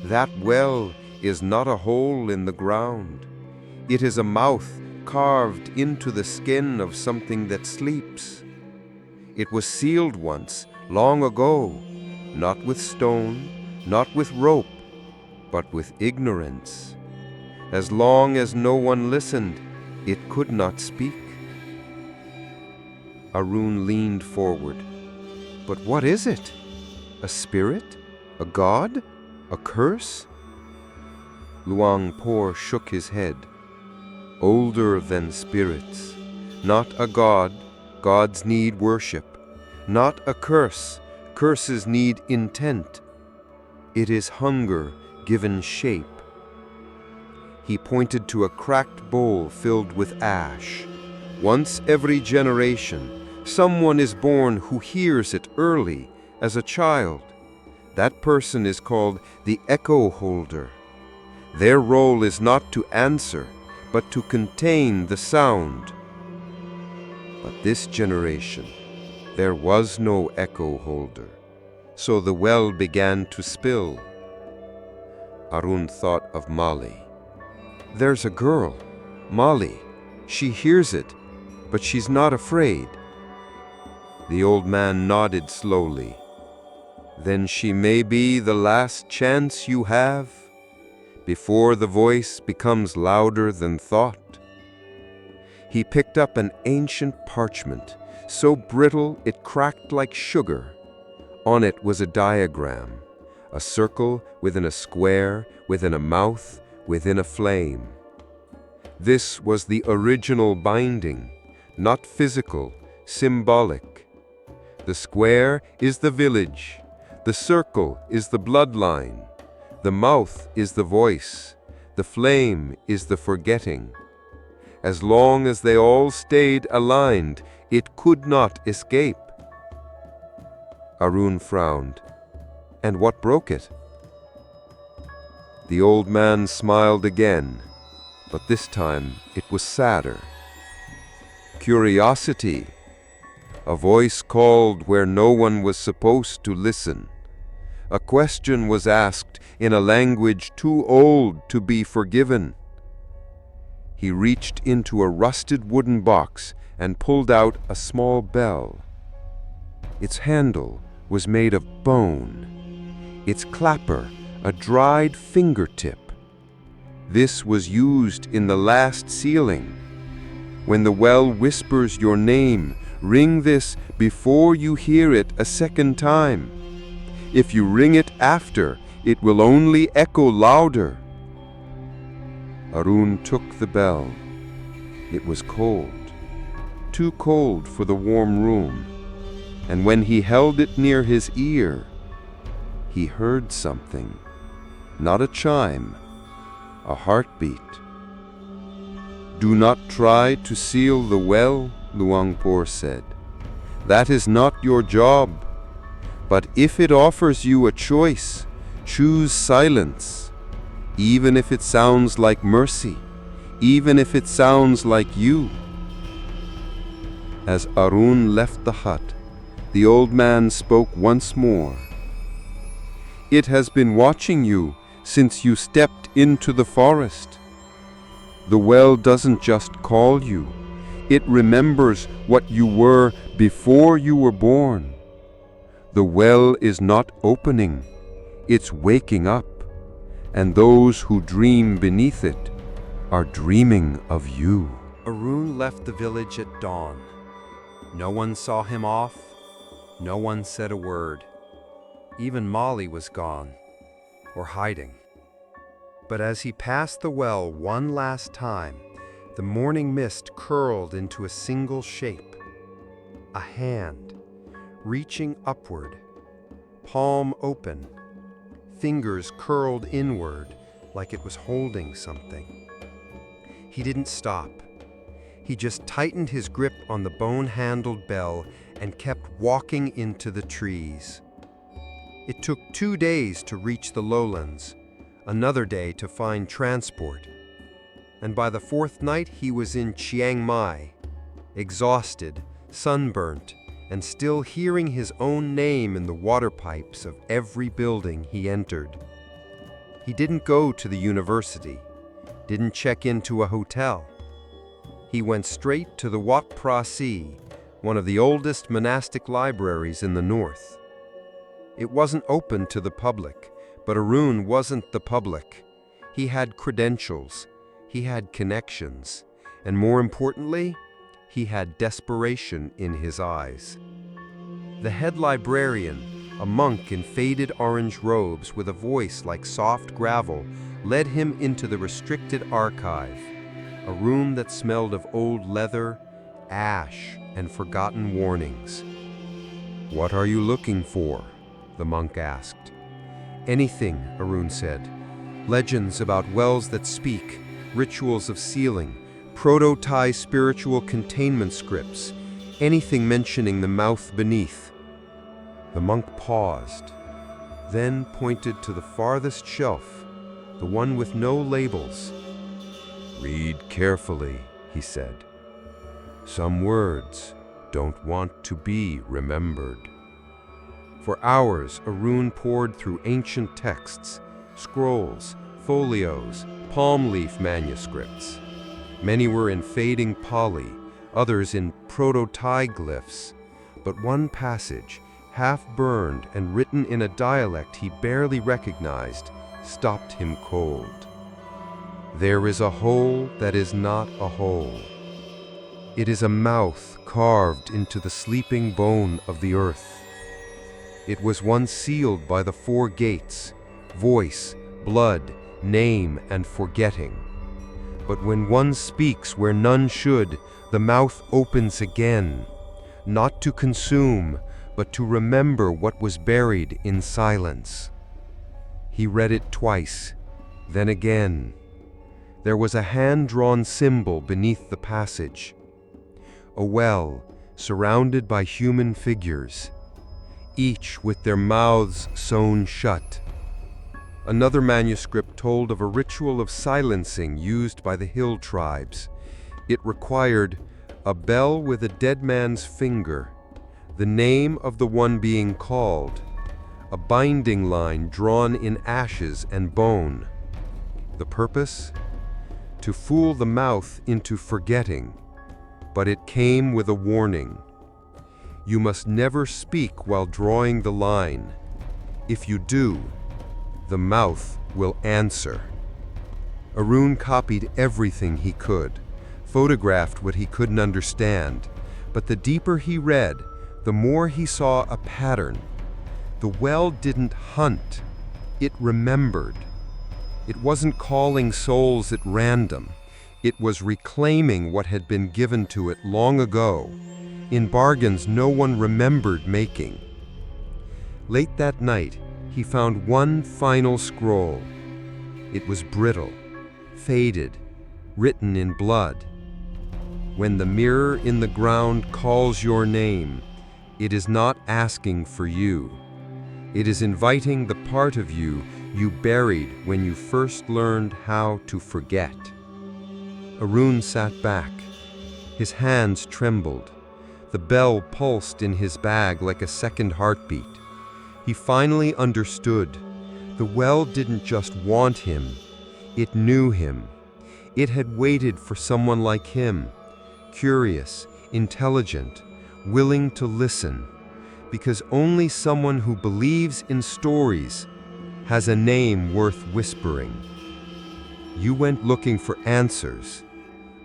"That well is not a hole in the ground. It is a mouth carved into the skin of something that sleeps. It was sealed once, long ago, not with stone, not with rope, but with ignorance. As long as no one listened, it could not speak." Arun leaned forward. "But what is it? A spirit? A god? A curse?" Luang Por shook his head. "Older than spirits. Not a god. Gods need worship. Not a curse. Curses need intent. It is hunger given shape." He pointed to a cracked bowl filled with ash. "Once every generation, someone is born who hears it early, as a child. That person is called the echo holder. Their role is not to answer, but to contain the sound. But this generation, there was no echo holder, so the well began to spill." Arun thought of Mali. "There's a girl, Mali. She hears it, but she's not afraid." The old man nodded slowly. "Then she may be the last chance you have, before the voice becomes louder than thought." He picked up an ancient parchment, so brittle it cracked like sugar. On it was a diagram, a circle within a square, within a mouth, within a flame. This was the original binding, not physical, symbolic. The square is the village, the circle is the bloodline, the mouth is the voice, the flame is the forgetting. As long as they all stayed aligned, it could not escape. Arun frowned. And what broke it? The old man smiled again, but this time it was sadder. Curiosity. A voice called where no one was supposed to listen. A question was asked in a language too old to be forgiven. He reached into a rusted wooden box and pulled out a small bell. Its handle was made of bone, its clapper a dried fingertip. This was used in the last sealing. When the well whispers your name, ring this before you hear it a second time. If you ring it after, it will only echo louder. Arun took the bell. It was cold, too cold for the warm room, and when he held it near his ear, he heard something, not a chime, a heartbeat. Do not try to seal the well, Luangpur said. That is not your job. But if it offers you a choice, choose silence, even if it sounds like mercy, even if it sounds like you. As Arun left the hut, the old man spoke once more. It has been watching you since you stepped into the forest. The well doesn't just call you, it remembers what you were before you were born. The well is not opening, it's waking up, and those who dream beneath it are dreaming of you. Arun left the village at dawn. No one saw him off, no one said a word. Even Molly was gone, or hiding. But as he passed the well one last time, the morning mist curled into a single shape. A hand, reaching upward, palm open, fingers curled inward like it was holding something. He didn't stop. He just tightened his grip on the bone-handled bell and kept walking into the trees. It took 2 days to reach the lowlands, another day to find transport, and by the 4th night he was in Chiang Mai, exhausted, sunburnt, and still hearing his own name in the water pipes of every building he entered. He didn't go to the university, didn't check into a hotel. He went straight to the Wat Phra Si, one of the oldest monastic libraries in the north. It wasn't open to the public, but Arun wasn't the public. He had credentials, he had connections, and more importantly, he had desperation in his eyes. The head librarian, a monk in faded orange robes with a voice like soft gravel, led him into the restricted archive, a room that smelled of old leather, ash, and forgotten warnings. "What are you looking for?" the monk asked. "Anything," Arun said. "Legends about wells that speak, rituals of sealing, proto-Thai spiritual containment scripts, anything mentioning the mouth beneath." The monk paused, then pointed to the farthest shelf, the one with no labels. "Read carefully," he said. "Some words don't want to be remembered." For hours, Arun pored through ancient texts, scrolls, folios, palm leaf manuscripts. Many were in fading Pali, others in proto-Thai glyphs, but one passage, half-burned and written in a dialect he barely recognized, stopped him cold. "There is a hole that is not a hole. It is a mouth carved into the sleeping bone of the earth. It was once sealed by the 4 gates: voice, blood, name, and forgetting. But when one speaks where none should, the mouth opens again, not to consume, but to remember what was buried in silence. He read it twice, then again. There was a hand-drawn symbol beneath the passage. A well surrounded by human figures, each with their mouths sewn shut. Another manuscript told of a ritual of silencing used by the hill tribes. It required a bell with a dead man's finger, the name of the one being called, a binding line drawn in ashes and bone. The purpose? To fool the mouth into forgetting. But it came with a warning. You must never speak while drawing the line. If you do, the mouth will answer. Arun copied everything he could, photographed what he couldn't understand, but the deeper he read, the more he saw a pattern. The well didn't hunt, it remembered. It wasn't calling souls at random. It was reclaiming what had been given to it long ago, in bargains no one remembered making. Late that night, he found one final scroll. It was brittle, faded, written in blood. When the mirror in the ground calls your name, it is not asking for you. It is inviting the part of you you buried when you first learned how to forget. Arun sat back. His hands trembled. The bell pulsed in his bag like a second heartbeat. He finally understood. The well didn't just want him, it knew him. It had waited for someone like him, curious, intelligent, willing to listen, because only someone who believes in stories has a name worth whispering. You went looking for answers,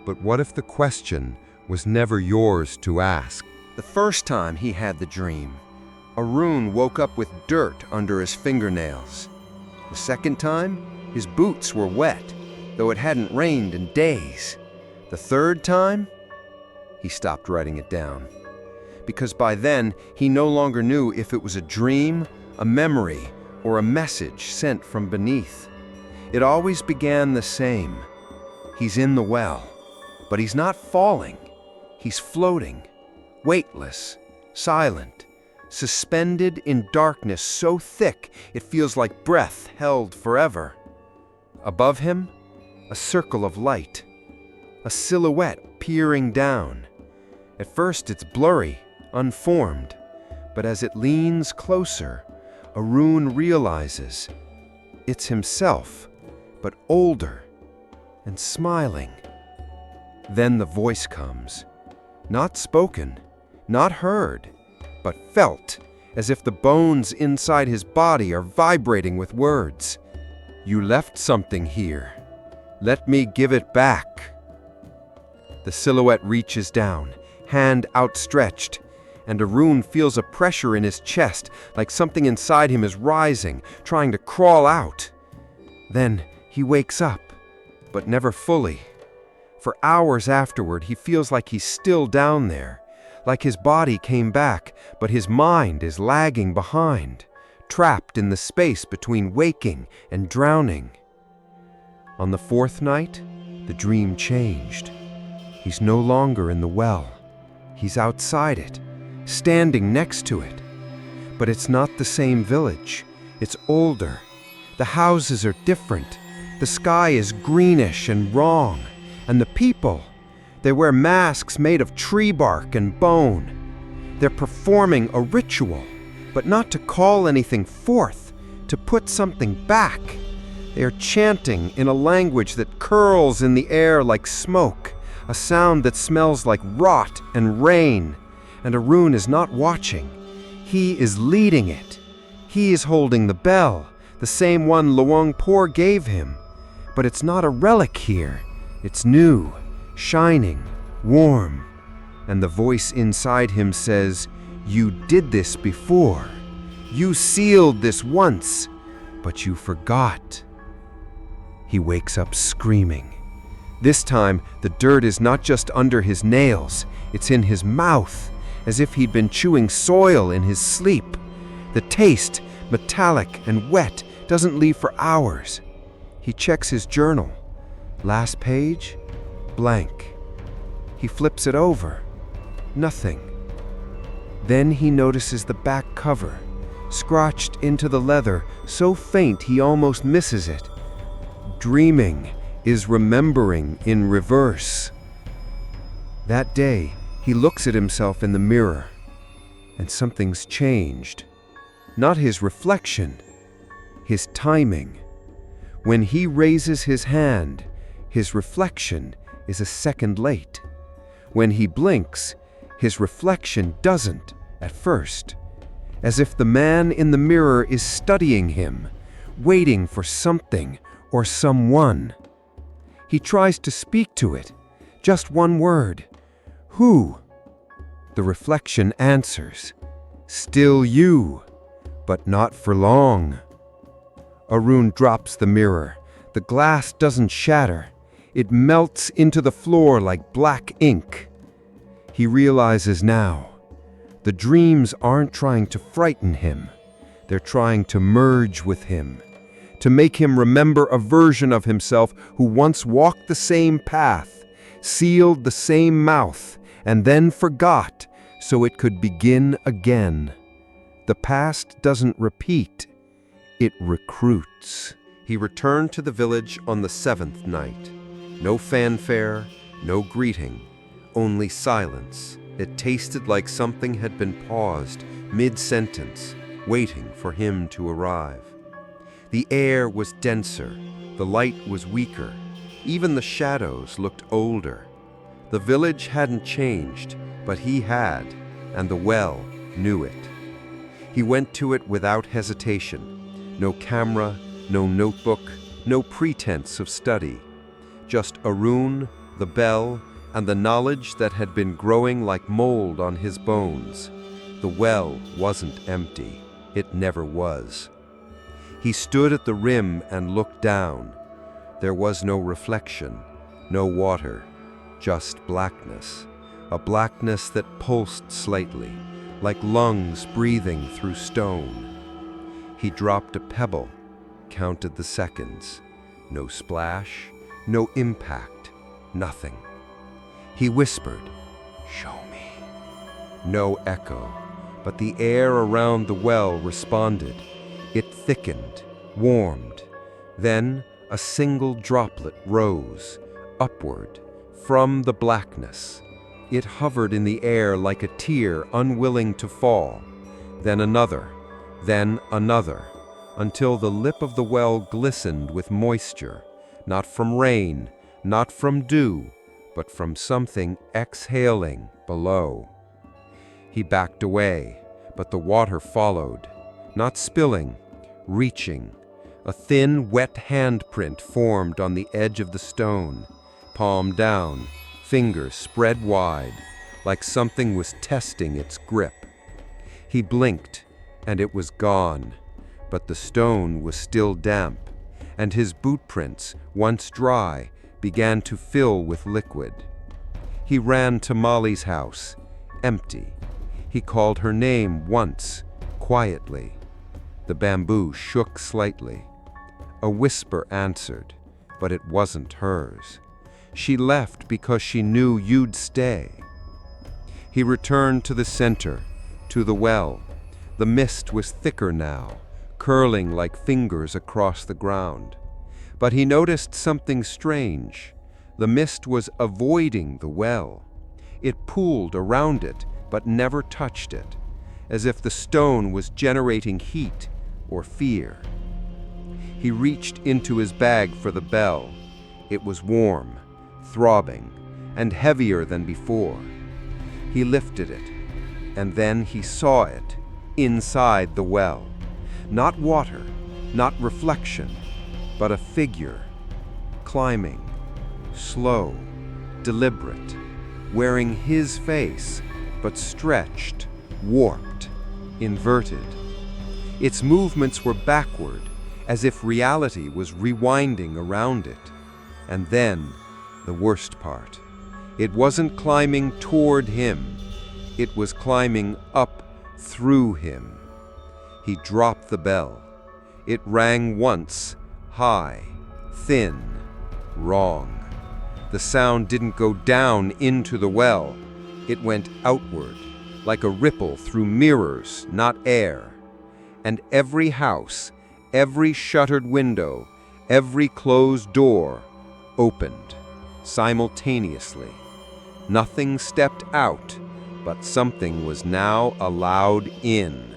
but what if the question was never yours to ask? The first time he had the dream, Arun woke up with dirt under his fingernails. The second time, his boots were wet, though it hadn't rained in days. The third time, he stopped writing it down, because by then he no longer knew if it was a dream, a memory, or a message sent from beneath. It always began the same. He's in the well, but he's not falling. He's floating, weightless, silent, suspended in darkness so thick it feels like breath held forever. Above him, a circle of light, a silhouette peering down. At first it's blurry, unformed, but as it leans closer, Arun realizes it's himself, but older and smiling. Then the voice comes, not spoken, not heard, but felt, as if the bones inside his body are vibrating with words. You left something here. Let me give it back. The silhouette reaches down, hand outstretched, and Arun feels a pressure in his chest, like something inside him is rising, trying to crawl out. Then he wakes up, but never fully. For hours afterward, he feels like he's still down there, like his body came back, but his mind is lagging behind, trapped in the space between waking and drowning. On the fourth night, the dream changed. He's no longer in the well. He's outside it, standing next to it. But it's not the same village. It's older. The houses are different. The sky is greenish and wrong. And the people, they wear masks made of tree bark and bone. They're performing a ritual, but not to call anything forth, to put something back. They are chanting in a language that curls in the air like smoke, a sound that smells like rot and rain. And Arun is not watching. He is leading it. He is holding the bell, the same one Luangpur gave him. But it's not a relic here. It's new, shining, warm, and the voice inside him says, "You did this before. You sealed this once, but you forgot." He wakes up screaming. This time, the dirt is not just under his nails, it's in his mouth, as if he'd been chewing soil in his sleep. The taste, metallic and wet, doesn't leave for hours. He checks his journal. Last page? Blank. He flips it over. Nothing. Then he notices the back cover, scratched into the leather, so faint he almost misses it. Dreaming is remembering in reverse. That day, he looks at himself in the mirror, and something's changed. Not his reflection, his timing. When he raises his hand, his reflection is a second late. When he blinks, his reflection doesn't at first, as if the man in the mirror is studying him, waiting for something or someone. He tries to speak to it, just one word. "Who?" The reflection answers, "Still you, but not for long." Arun drops the mirror. The glass doesn't shatter. It melts into the floor like black ink. He realizes now, the dreams aren't trying to frighten him. They're trying to merge with him, to make him remember a version of himself who once walked the same path, sealed the same mouth, and then forgot so it could begin again. The past doesn't repeat, it recruits. He returned to the village on the 7th night. No fanfare, no greeting, only silence. It tasted like something had been paused mid-sentence, waiting for him to arrive. The air was denser, the light was weaker, even the shadows looked older. The village hadn't changed, but he had, and the well knew it. He went to it without hesitation. No camera, no notebook, no pretense of study. Just Arun, the bell, and the knowledge that had been growing like mold on his bones. The well wasn't empty. It never was. He stood at the rim and looked down. There was no reflection, no water, just blackness. A blackness that pulsed slightly, like lungs breathing through stone. He dropped a pebble, counted the seconds. No splash, no impact, nothing. He whispered, "Show me." No echo, but the air around the well responded. It thickened, warmed. Then a single droplet rose, upward, from the blackness. It hovered in the air like a tear unwilling to fall. Then another, until the lip of the well glistened with moisture, not from rain, not from dew, but from something exhaling below. He backed away, but the water followed, not spilling, reaching. A thin, wet handprint formed on the edge of the stone, palm down, fingers spread wide, like something was testing its grip. He blinked, and it was gone, but the stone was still damp, and his boot prints, once dry, began to fill with liquid. He ran to Molly's house, empty. He called her name once, quietly. The bamboo shook slightly. A whisper answered, but it wasn't hers. She left because she knew you'd stay. He returned to the center, to the well. The mist was thicker now, curling like fingers across the ground. But he noticed something strange. The mist was avoiding the well. It pooled around it, but never touched it, as if the stone was generating heat or fear. He reached into his bag for the bell. It was warm, throbbing, and heavier than before. He lifted it, and then he saw it, inside the well. Not water, not reflection, but a figure, climbing, slow, deliberate, wearing his face, but stretched, warped, inverted. Its movements were backward, as if reality was rewinding around it. And then, the worst part. It wasn't climbing toward him. It was climbing up through him. He dropped the bell. It rang once, high, thin, wrong. The sound didn't go down into the well. It went outward, like a ripple through mirrors, not air. And every house, every shuttered window, every closed door opened simultaneously. Nothing stepped out, but something was now allowed in.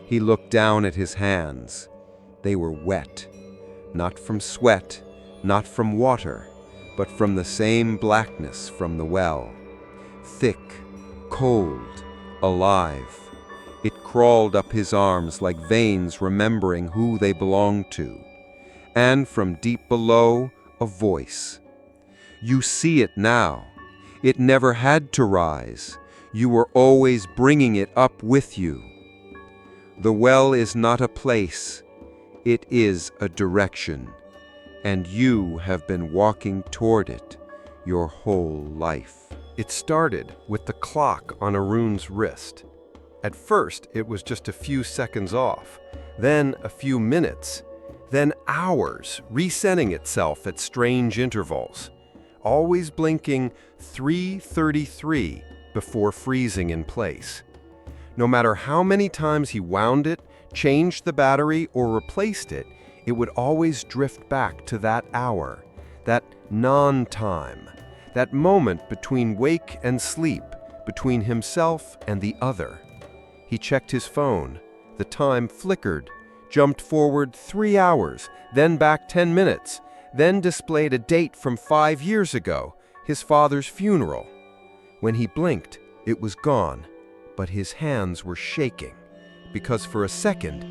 He looked down at his hands. They were wet, not from sweat, not from water, but from the same blackness from the well. Thick, cold, alive. It crawled up his arms like veins remembering who they belonged to. And from deep below, a voice. You see it now. It never had to rise. You were always bringing it up with you. The well is not a place. It is a direction. And you have been walking toward it your whole life. It started with the clock on Arun's wrist. At first, it was just a few seconds off, then a few minutes, then hours, resetting itself at strange intervals, always blinking 3:33 before freezing in place. No matter how many times he wound it, changed the battery, or replaced it, it would always drift back to that hour, that non-time, that moment between wake and sleep, between himself and the other. He checked his phone. The time flickered, jumped forward 3 hours, then back 10 minutes, then displayed a date from 5 years ago, his father's funeral. When he blinked, it was gone, but his hands were shaking, because for a second,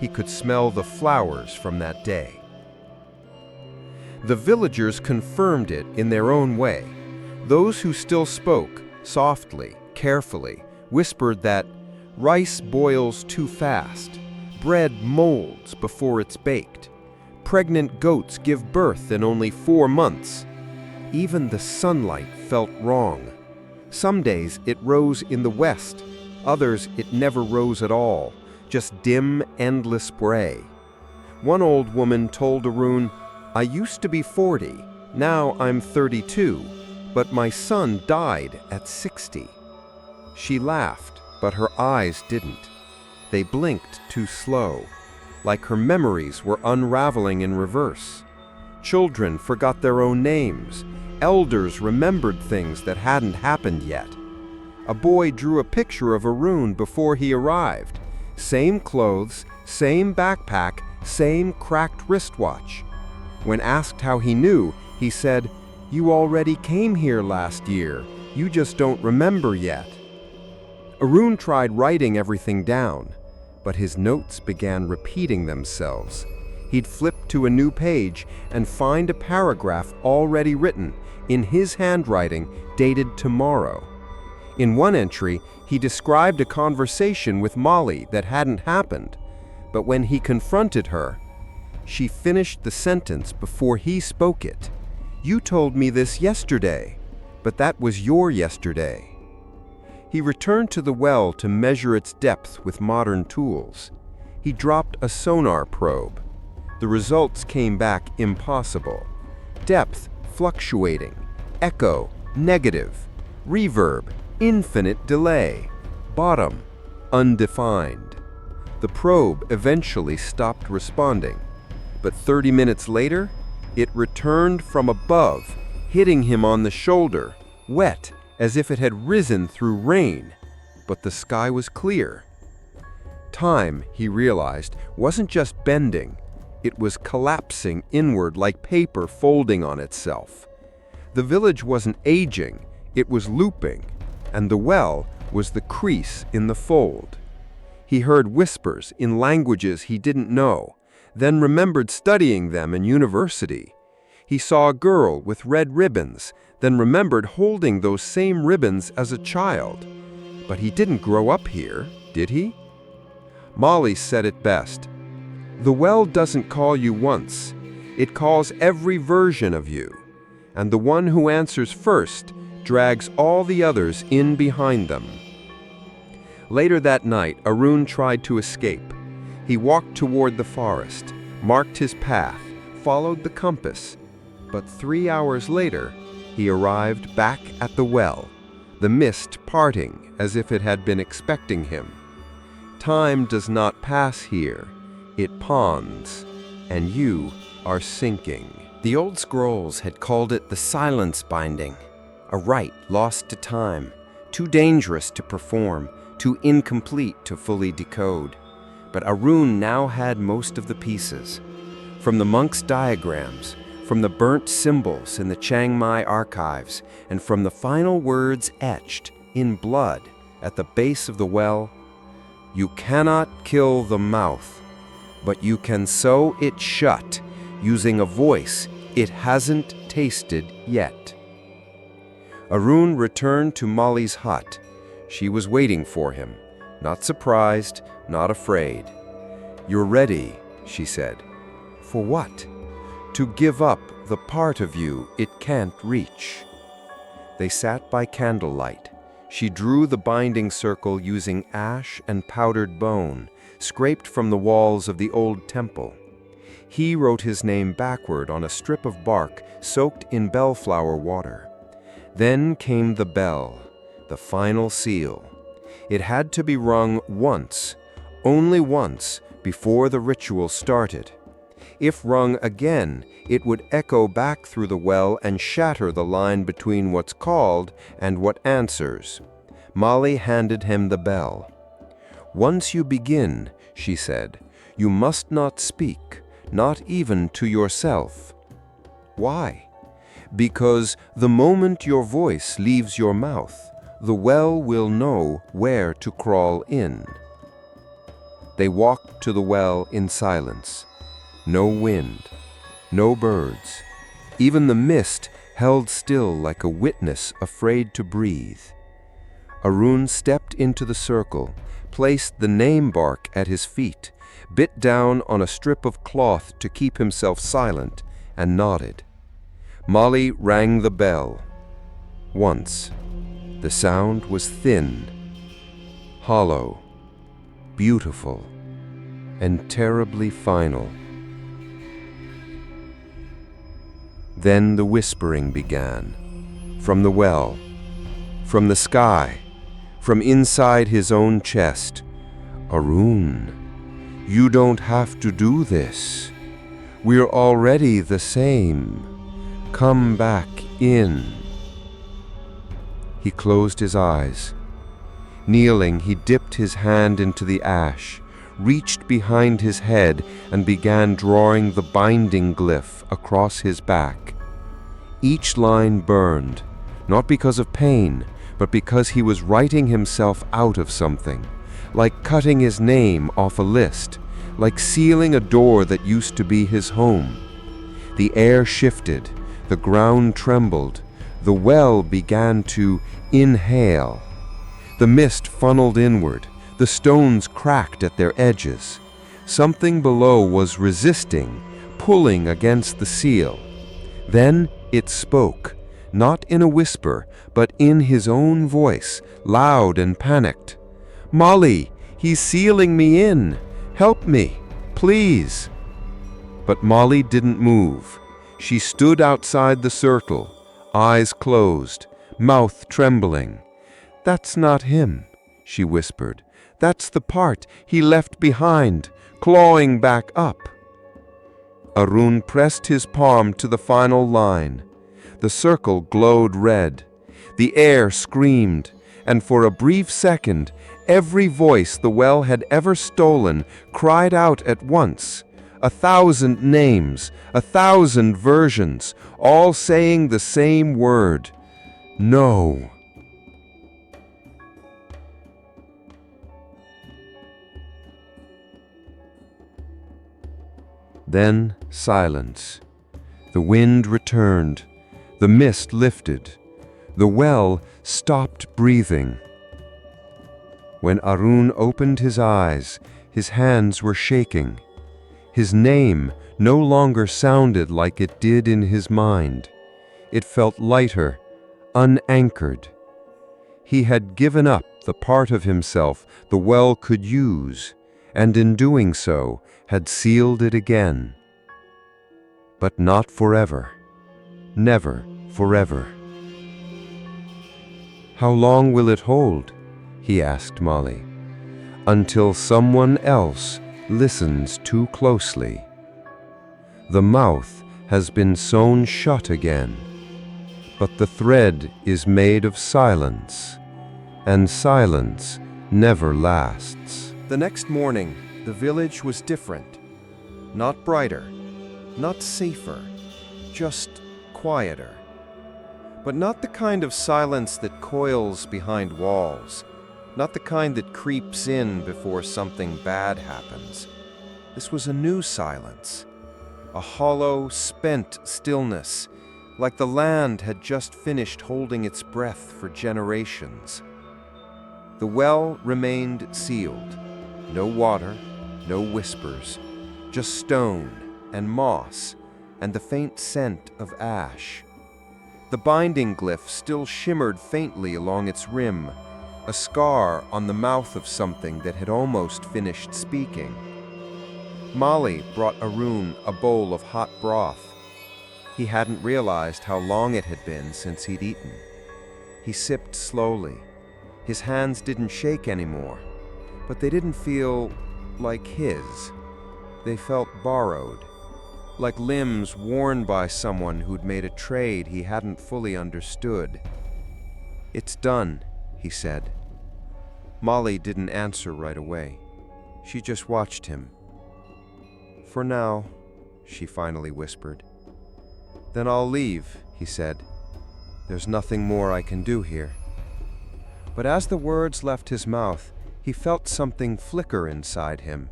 he could smell the flowers from that day. The villagers confirmed it in their own way. Those who still spoke, softly, carefully, whispered that rice boils too fast, bread molds before it's baked, pregnant goats give birth in only 4 months. Even the sunlight felt wrong. Some days it rose in the west, others it never rose at all, just dim, endless gray. One old woman told Arun, I used to be 40, now I'm 32, but my son died at 60. She laughed, but her eyes didn't. They blinked too slow, like her memories were unraveling in reverse. Children forgot their own names. Elders remembered things that hadn't happened yet. A boy drew a picture of Arun before he arrived. Same clothes, same backpack, same cracked wristwatch. When asked how he knew, he said, You already came here last year. You just don't remember yet. Arun tried writing everything down, but his notes began repeating themselves. He'd flip to a new page and find a paragraph already written, in his handwriting, dated tomorrow. In one entry, he described a conversation with Molly that hadn't happened, but when he confronted her, she finished the sentence before he spoke it. You told me this yesterday, but that was your yesterday. He returned to the well to measure its depth with modern tools. He dropped a sonar probe. The results came back impossible. Depth fluctuating, echo negative, reverb infinite delay, bottom undefined. The probe eventually stopped responding, but 30 minutes later, it returned from above, hitting him on the shoulder, wet as if it had risen through rain, but the sky was clear. Time, he realized, wasn't just bending, it was collapsing inward like paper folding on itself. The village wasn't aging, it was looping, and the well was the crease in the fold. He heard whispers in languages he didn't know, then remembered studying them in university. He saw a girl with red ribbons, then remembered holding those same ribbons as a child. But he didn't grow up here, did he? Molly said it best. The well doesn't call you once. It calls every version of you. And the one who answers first drags all the others in behind them. Later that night, Arun tried to escape. He walked toward the forest, marked his path, followed the compass. But 3 hours later, he arrived back at the well, the mist parting as if it had been expecting him. Time does not pass here, it ponds, and you are sinking. The old scrolls had called it the silence binding, a rite lost to time, too dangerous to perform, too incomplete to fully decode. But Arun now had most of the pieces. From the monks' diagrams, from the burnt symbols in the Chiang Mai archives, and from the final words etched in blood at the base of the well, you cannot kill the mouth, but you can sew it shut using a voice it hasn't tasted yet. Arun returned to Molly's hut. She was waiting for him, not surprised, not afraid. You're ready, she said. For what? To give up the part of you it can't reach. They sat by candlelight. She drew the binding circle using ash and powdered bone, scraped from the walls of the old temple. He wrote his name backward on a strip of bark soaked in bellflower water. Then came the bell, the final seal. It had to be rung once, only once, before the ritual started. If rung again, it would echo back through the well and shatter the line between what's called and what answers. Molly handed him the bell. Once you begin, she said, you must not speak, not even to yourself. Why? Because the moment your voice leaves your mouth, the well will know where to crawl in. They walked to the well in silence. No wind, no birds. Even the mist held still like a witness afraid to breathe. Arun stepped into the circle, placed the name bark at his feet, bit down on a strip of cloth to keep himself silent, and nodded. Molly rang the bell. Once. The sound was thin, hollow, beautiful, and terribly final. Then the whispering began, from the well, from the sky, from inside his own chest. Arun, you don't have to do this. We're already the same. Come back in. He closed his eyes. Kneeling, he dipped his hand into the ash, reached behind his head, and began drawing the binding glyph across his back. Each line burned, not because of pain, but because he was writing himself out of something, like cutting his name off a list, like sealing a door that used to be his home. The air shifted, the ground trembled, the well began to inhale. The mist funneled inward, the stones cracked at their edges. Something below was resisting, pulling against the seal. Then it spoke, not in a whisper, but in his own voice, loud and panicked. Molly, he's sealing me in. Help me, please. But Molly didn't move. She stood outside the circle, eyes closed, mouth trembling. That's not him, she whispered. That's the part he left behind, clawing back up. Arun pressed his palm to the final line. The circle glowed red. The air screamed, and for a brief second, every voice the well had ever stolen cried out at once. 1,000 names, 1,000 versions, all saying the same word. No. Then silence. The wind returned. The mist lifted. The well stopped breathing. When Arun opened his eyes, his hands were shaking. His name no longer sounded like it did in his mind. It felt lighter, unanchored. He had given up the part of himself the well could use, and in doing so had sealed it again. But not forever. Never forever. "How long will it hold?" he asked Molly. "Until someone else listens too closely. The mouth has been sewn shut again, but the thread is made of silence, and silence never lasts." The next morning, the village was different. Not brighter, not safer, just quieter. But not the kind of silence that coils behind walls, not the kind that creeps in before something bad happens. This was a new silence, a hollow, spent stillness, like the land had just finished holding its breath for generations. The well remained sealed. No water, no whispers, just stone and moss and the faint scent of ash. The binding glyph still shimmered faintly along its rim, a scar on the mouth of something that had almost finished speaking. Molly brought Arun a bowl of hot broth. He hadn't realized how long it had been since he'd eaten. He sipped slowly. His hands didn't shake anymore, but they didn't feel like his. They felt borrowed, like limbs worn by someone who'd made a trade he hadn't fully understood. "It's done," he said. Molly didn't answer right away. She just watched him. "For now," she finally whispered. "Then I'll leave," he said. "There's nothing more I can do here." But as the words left his mouth, he felt something flicker inside him,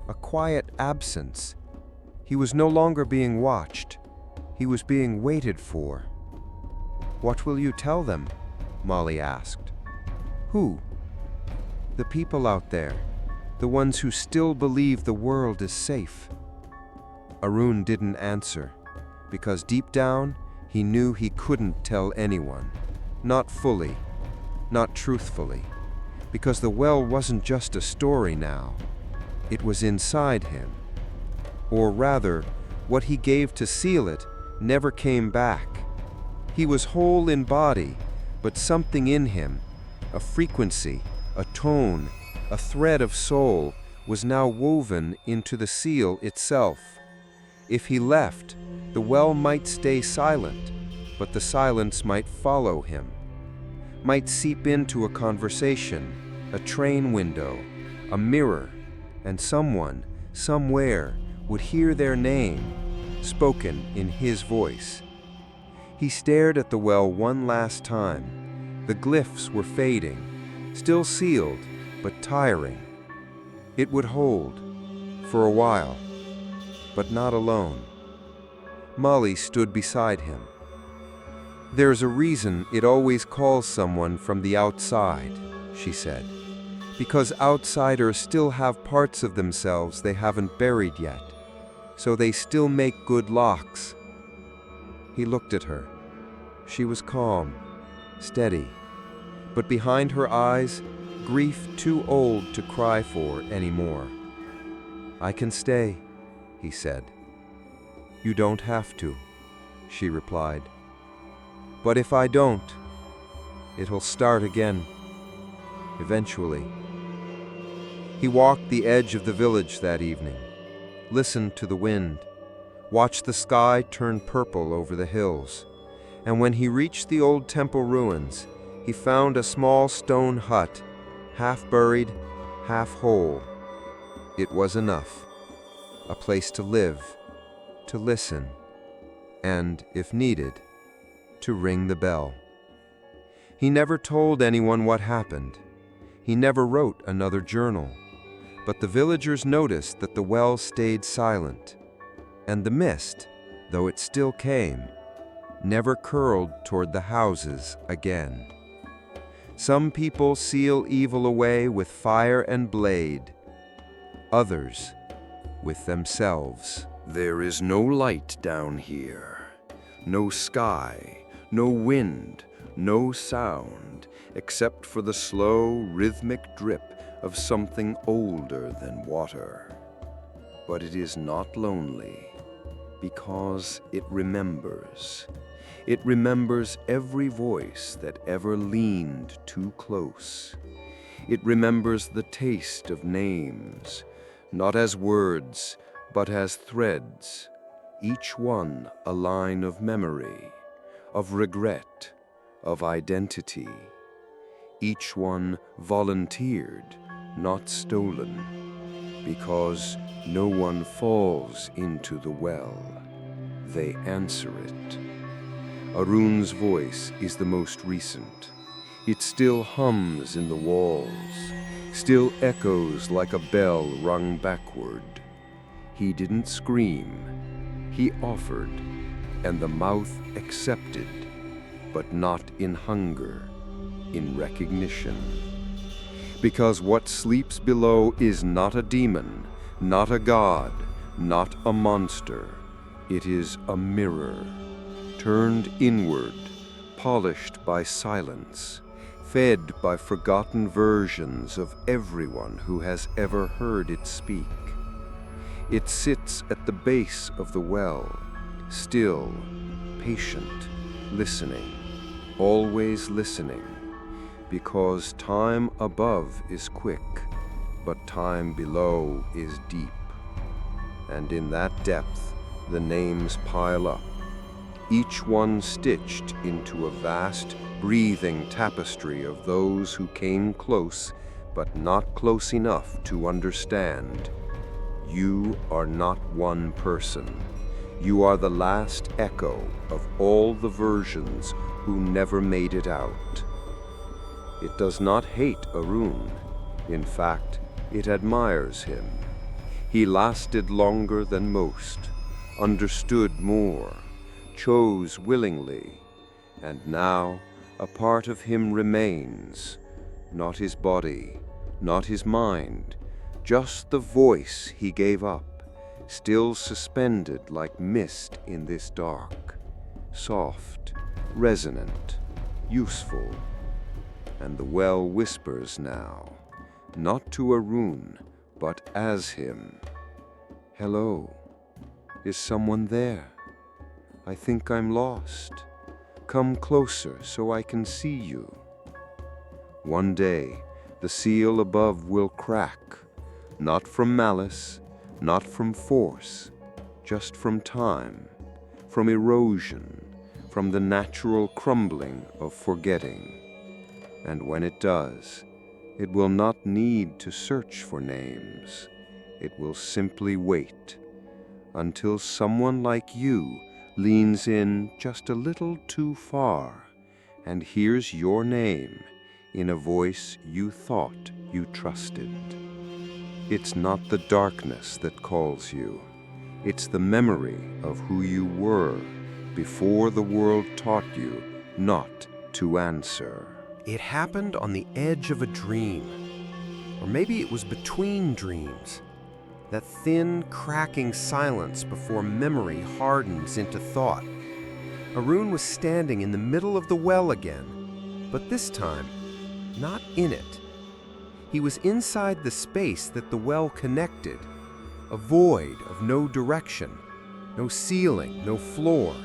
a quiet absence. He was no longer being watched. He was being waited for. "What will you tell them?" Molly asked. "Who?" "The people out there, the ones who still believe the world is safe." Arun didn't answer, because deep down, he knew he couldn't tell anyone. Not fully, not truthfully, because the well wasn't just a story now. It was inside him. Or rather, what he gave to seal it never came back. He was whole in body, but something in him, a frequency, a tone, a thread of soul, was now woven into the seal itself. If he left, the well might stay silent, but the silence might follow him, might seep into a conversation, a train window, a mirror, and someone, somewhere, would hear their name, spoken in his voice. He stared at the well one last time. The glyphs were fading, still sealed, but tiring. It would hold, for a while, but not alone. Molly stood beside him. "There's a reason it always calls someone from the outside," she said. "Because outsiders still have parts of themselves they haven't buried yet. So they still make good locks." He looked at her. She was calm, steady, but behind her eyes, grief too old to cry for anymore. "I can stay," he said. "You don't have to," she replied. "But if I don't, it'll start again, eventually." He walked the edge of the village that evening, listened to the wind, watched the sky turn purple over the hills, and when he reached the old temple ruins, he found a small stone hut, half buried, half whole. It was enough. A place to live, to listen, and, if needed, to ring the bell. He never told anyone what happened. He never wrote another journal. But the villagers noticed that the well stayed silent, and the mist, though it still came, never curled toward the houses again. Some people seal evil away with fire and blade, others with themselves. There is no light down here, no sky, no wind, no sound, except for the slow, rhythmic drip of something older than water. But it is not lonely, because it remembers. It remembers every voice that ever leaned too close. It remembers the taste of names, not as words, but as threads, each one a line of memory, of regret, of identity. Each one volunteered, not stolen, because no one falls into the well. They answer it. Arun's voice is the most recent. It still hums in the walls, still echoes like a bell rung backward. He didn't scream, he offered, and the mouth accepted, but not in hunger, in recognition. Because what sleeps below is not a demon, not a god, not a monster. It is a mirror, turned inward, polished by silence, fed by forgotten versions of everyone who has ever heard it speak. It sits at the base of the well, still, patient, listening, always listening, because time above is quick, but time below is deep. And in that depth, the names pile up, each one stitched into a vast, breathing tapestry of those who came close, but not close enough to understand. You are not one person. You are the last echo of all the versions who never made it out. It does not hate Arun. In fact, it admires him. He lasted longer than most, understood more, chose willingly, and now a part of him remains, not his body, not his mind, just the voice he gave up, still suspended like mist in this dark, soft, resonant, useful. And the well whispers now, not to Arun, but as him. Hello, is someone there? I think I'm lost. Come closer so I can see you. One day, the seal above will crack, not from malice, not from force, just from time, from erosion, from the natural crumbling of forgetting. And when it does, it will not need to search for names. It will simply wait until someone like you leans in just a little too far and hears your name in a voice you thought you trusted. It's not the darkness that calls you. It's the memory of who you were before the world taught you not to answer. It happened on the edge of a dream, or maybe it was between dreams. That thin, cracking silence before memory hardens into thought. Arun was standing in the middle of the well again, but this time, not in it. He was inside the space that the well connected, a void of no direction, no ceiling, no floor,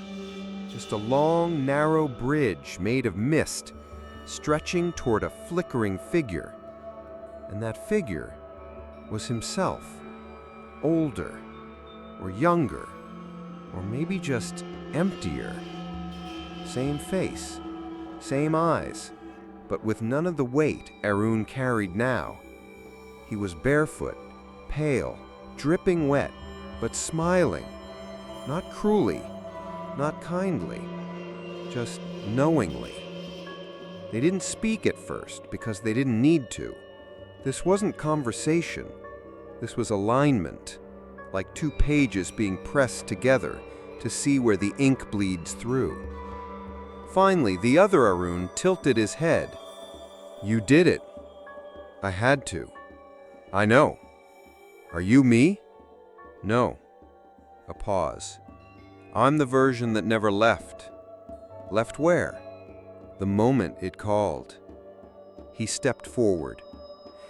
just a long, narrow bridge made of mist, stretching toward a flickering figure. And that figure was himself. Older, or younger, or maybe just emptier. Same face, same eyes, but with none of the weight Arun carried now. He was barefoot, pale, dripping wet, but smiling, not cruelly, not kindly, just knowingly. They didn't speak at first because they didn't need to. This wasn't conversation. This was alignment, like two pages being pressed together, to see where the ink bleeds through. Finally, the other Arun tilted his head. "You did it." "I had to." "I know." "Are you me?" "No." A pause. "I'm the version that never left." "Left where?" "The moment it called." He stepped forward.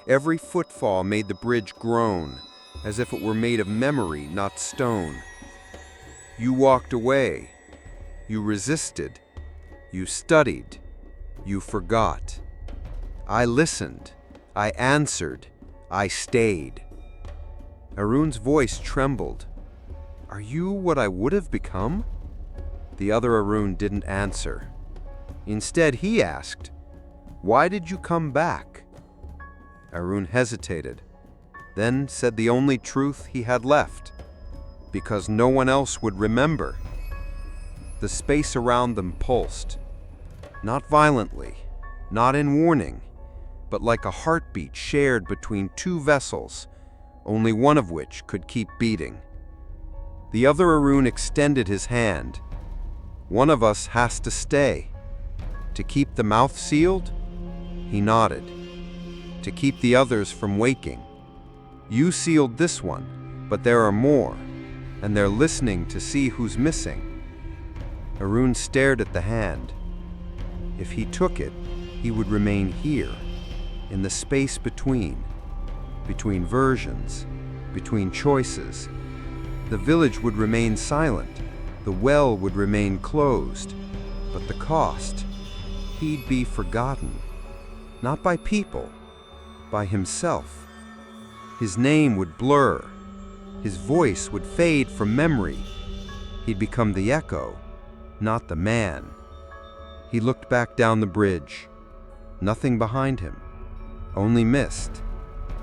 Every footfall made the bridge groan, as if it were made of memory, not stone. "You walked away. You resisted. You studied. You forgot. I listened. I answered. I stayed." Arun's voice trembled. "Are you what I would have become?" The other Arun didn't answer. Instead, he asked, "Why did you come back?" Arun hesitated, then said the only truth he had left: because no one else would remember. The space around them pulsed, not violently, not in warning, but like a heartbeat shared between two vessels, only one of which could keep beating. The other Arun extended his hand. "One of us has to stay." "To keep the mouth sealed?" He nodded. "To keep the others from waking. You sealed this one, but there are more, and they're listening to see who's missing." Arun stared at the hand. If he took it, he would remain here, in the space between versions, between choices. The village would remain silent, the well would remain closed, but the cost, he'd be forgotten. Not by people, by himself. His name would blur, his voice would fade from memory. He'd become the echo, not the man. He looked back down the bridge. Nothing behind him. Only mist,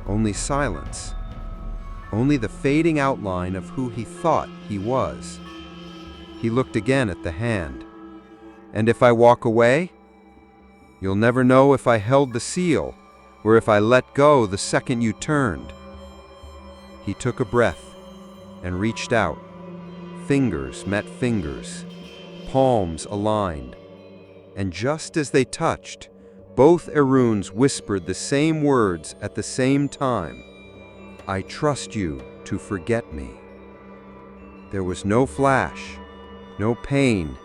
only silence, only the fading outline of who he thought he was. He looked again at the hand. "And if I walk away? You'll never know if I held the seal, or if I let go the second you turned." He took a breath and reached out. Fingers met fingers, palms aligned. And just as they touched, both Aruns whispered the same words at the same time: "I trust you to forget me." There was no flash, no pain,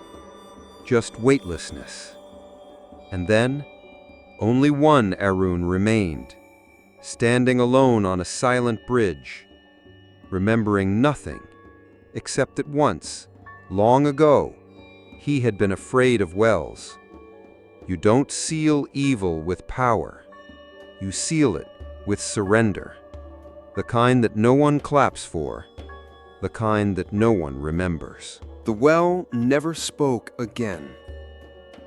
just weightlessness. And then, only one Arun remained, standing alone on a silent bridge, remembering nothing, except that once, long ago, he had been afraid of wells. You don't seal evil with power. You seal it with surrender. The kind that no one claps for, the kind that no one remembers. The well never spoke again.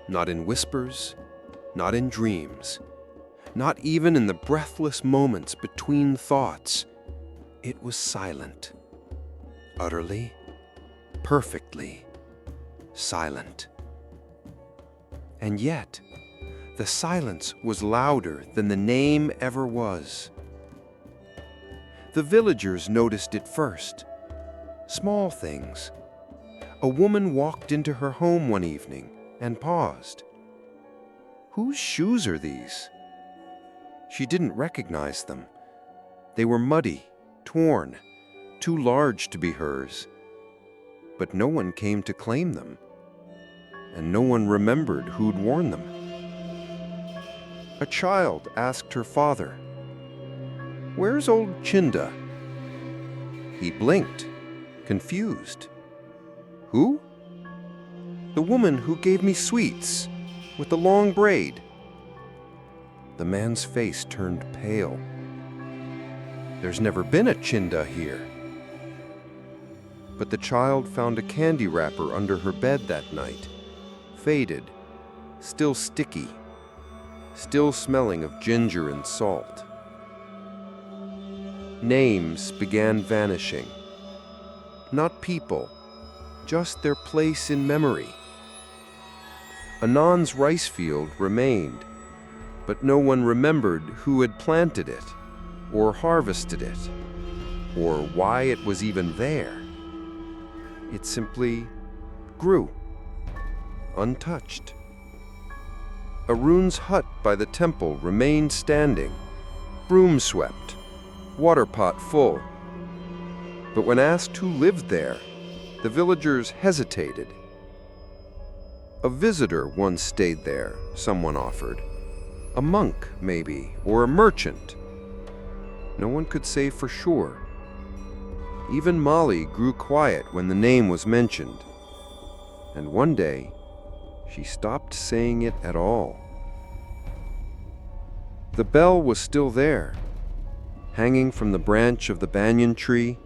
Not in whispers, not in dreams, not even in the breathless moments between thoughts. It was silent. Utterly, perfectly silent. And yet, the silence was louder than the name ever was. The villagers noticed it first. Small things. A woman walked into her home one evening and paused. Whose shoes are these? She didn't recognize them. They were muddy, torn, too large to be hers. But no one came to claim them, and no one remembered who'd worn them. A child asked her father, "Where's old Chinda?" He blinked, confused. "Who?" "The woman who gave me sweets, with the long braid." The man's face turned pale. "There's never been a Chinda here." But the child found a candy wrapper under her bed that night, faded, still sticky, still smelling of ginger and salt. Names began vanishing. Not people, just their place in memory. Anand's rice field remained, but no one remembered who had planted it, or harvested it, or why it was even there. It simply grew, untouched. Arun's hut by the temple remained standing, broom swept, water pot full. But when asked who lived there, the villagers hesitated. A visitor once stayed there, someone offered. A monk, maybe, or a merchant. No one could say for sure. Even Molly grew quiet when the name was mentioned. And one day, she stopped saying it at all. The bell was still there, hanging from the branch of the banyan tree,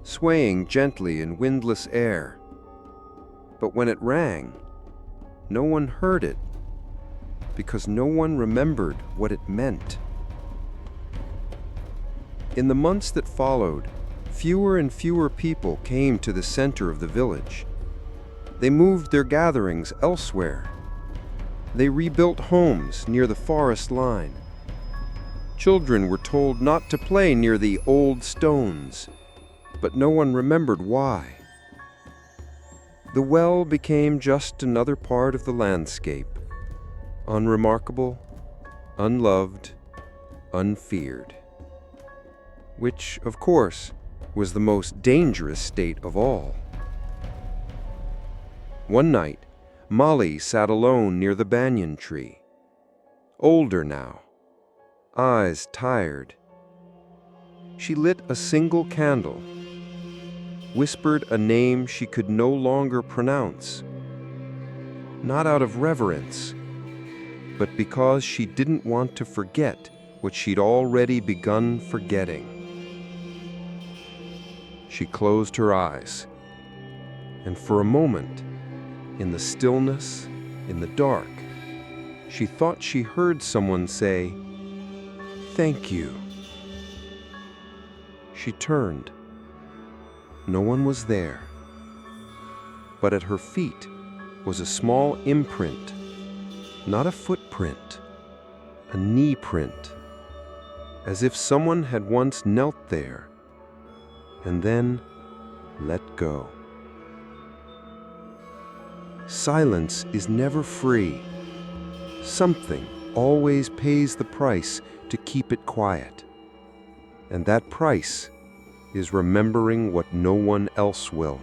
swaying gently in windless air. But when it rang, no one heard it, because no one remembered what it meant. In the months that followed, fewer and fewer people came to the center of the village. They moved their gatherings elsewhere. They rebuilt homes near the forest line. Children were told not to play near the old stones, but no one remembered why. The well became just another part of the landscape, unremarkable, unloved, unfeared. Which, of course, was the most dangerous state of all. One night, Molly sat alone near the banyan tree. Older now, eyes tired. She lit a single candle, whispered a name she could no longer pronounce, not out of reverence, but because she didn't want to forget what she'd already begun forgetting. She closed her eyes, and for a moment, in the stillness, in the dark, she thought she heard someone say, "Thank you." She turned. No one was there. But at her feet was a small imprint, not a footprint, a knee print, as if someone had once knelt there and then let go. Silence is never free. Something always pays the price to keep it quiet. And that price is remembering what no one else will.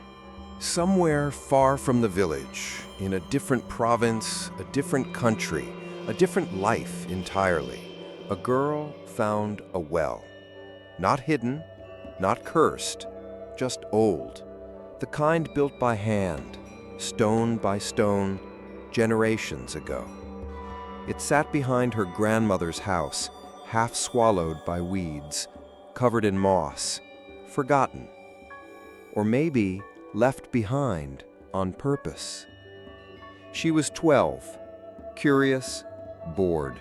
Somewhere far from the village, in a different province, a different country, a different life entirely, a girl found a well. Not hidden, not cursed, just old. The kind built by hand, stone by stone, generations ago. It sat behind her grandmother's house, half swallowed by weeds, covered in moss, forgotten, or maybe left behind on purpose. She was 12, curious, bored.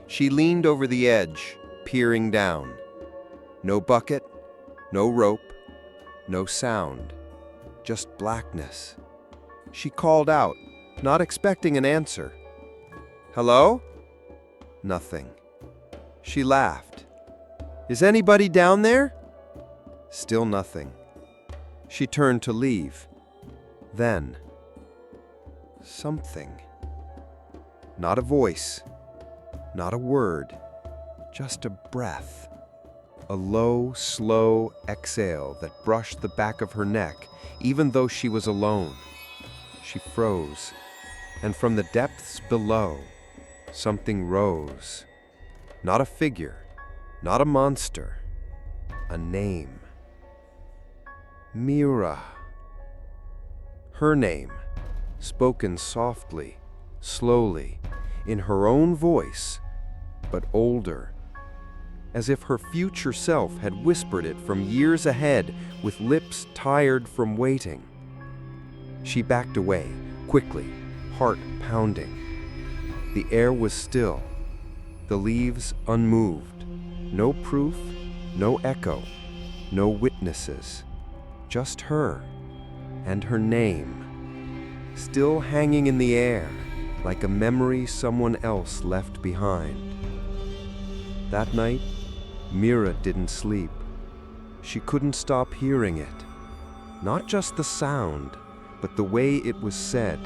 She leaned over the edge, peering down. No bucket, no rope, no sound, just blackness. She called out, not expecting an answer. "Hello?" Nothing. She laughed. "Is anybody down there?" Still nothing. She turned to leave. Then, something. Not a voice, not a word, just a breath. A low, slow exhale that brushed the back of her neck, even though she was alone. She froze, and from the depths below, something rose. Not a figure, not a monster, a name. Mira. Her name, spoken softly, slowly, in her own voice, but older, as if her future self had whispered it from years ahead with lips tired from waiting. She backed away, quickly, heart pounding. The air was still, the leaves unmoved, no proof, no echo, no witnesses. Just her and her name, still hanging in the air like a memory someone else left behind. That night, Mira didn't sleep. She couldn't stop hearing it. Not just the sound, but the way it was said,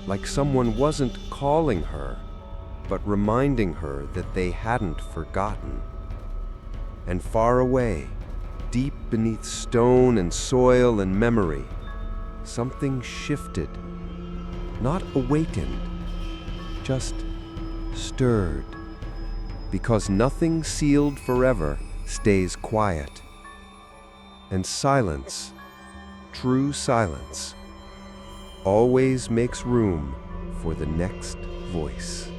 like someone wasn't calling her, but reminding her that they hadn't forgotten. And far away, deep beneath stone and soil and memory, something shifted, not awakened, just stirred. Because nothing sealed forever stays quiet. And silence, true silence, always makes room for the next voice.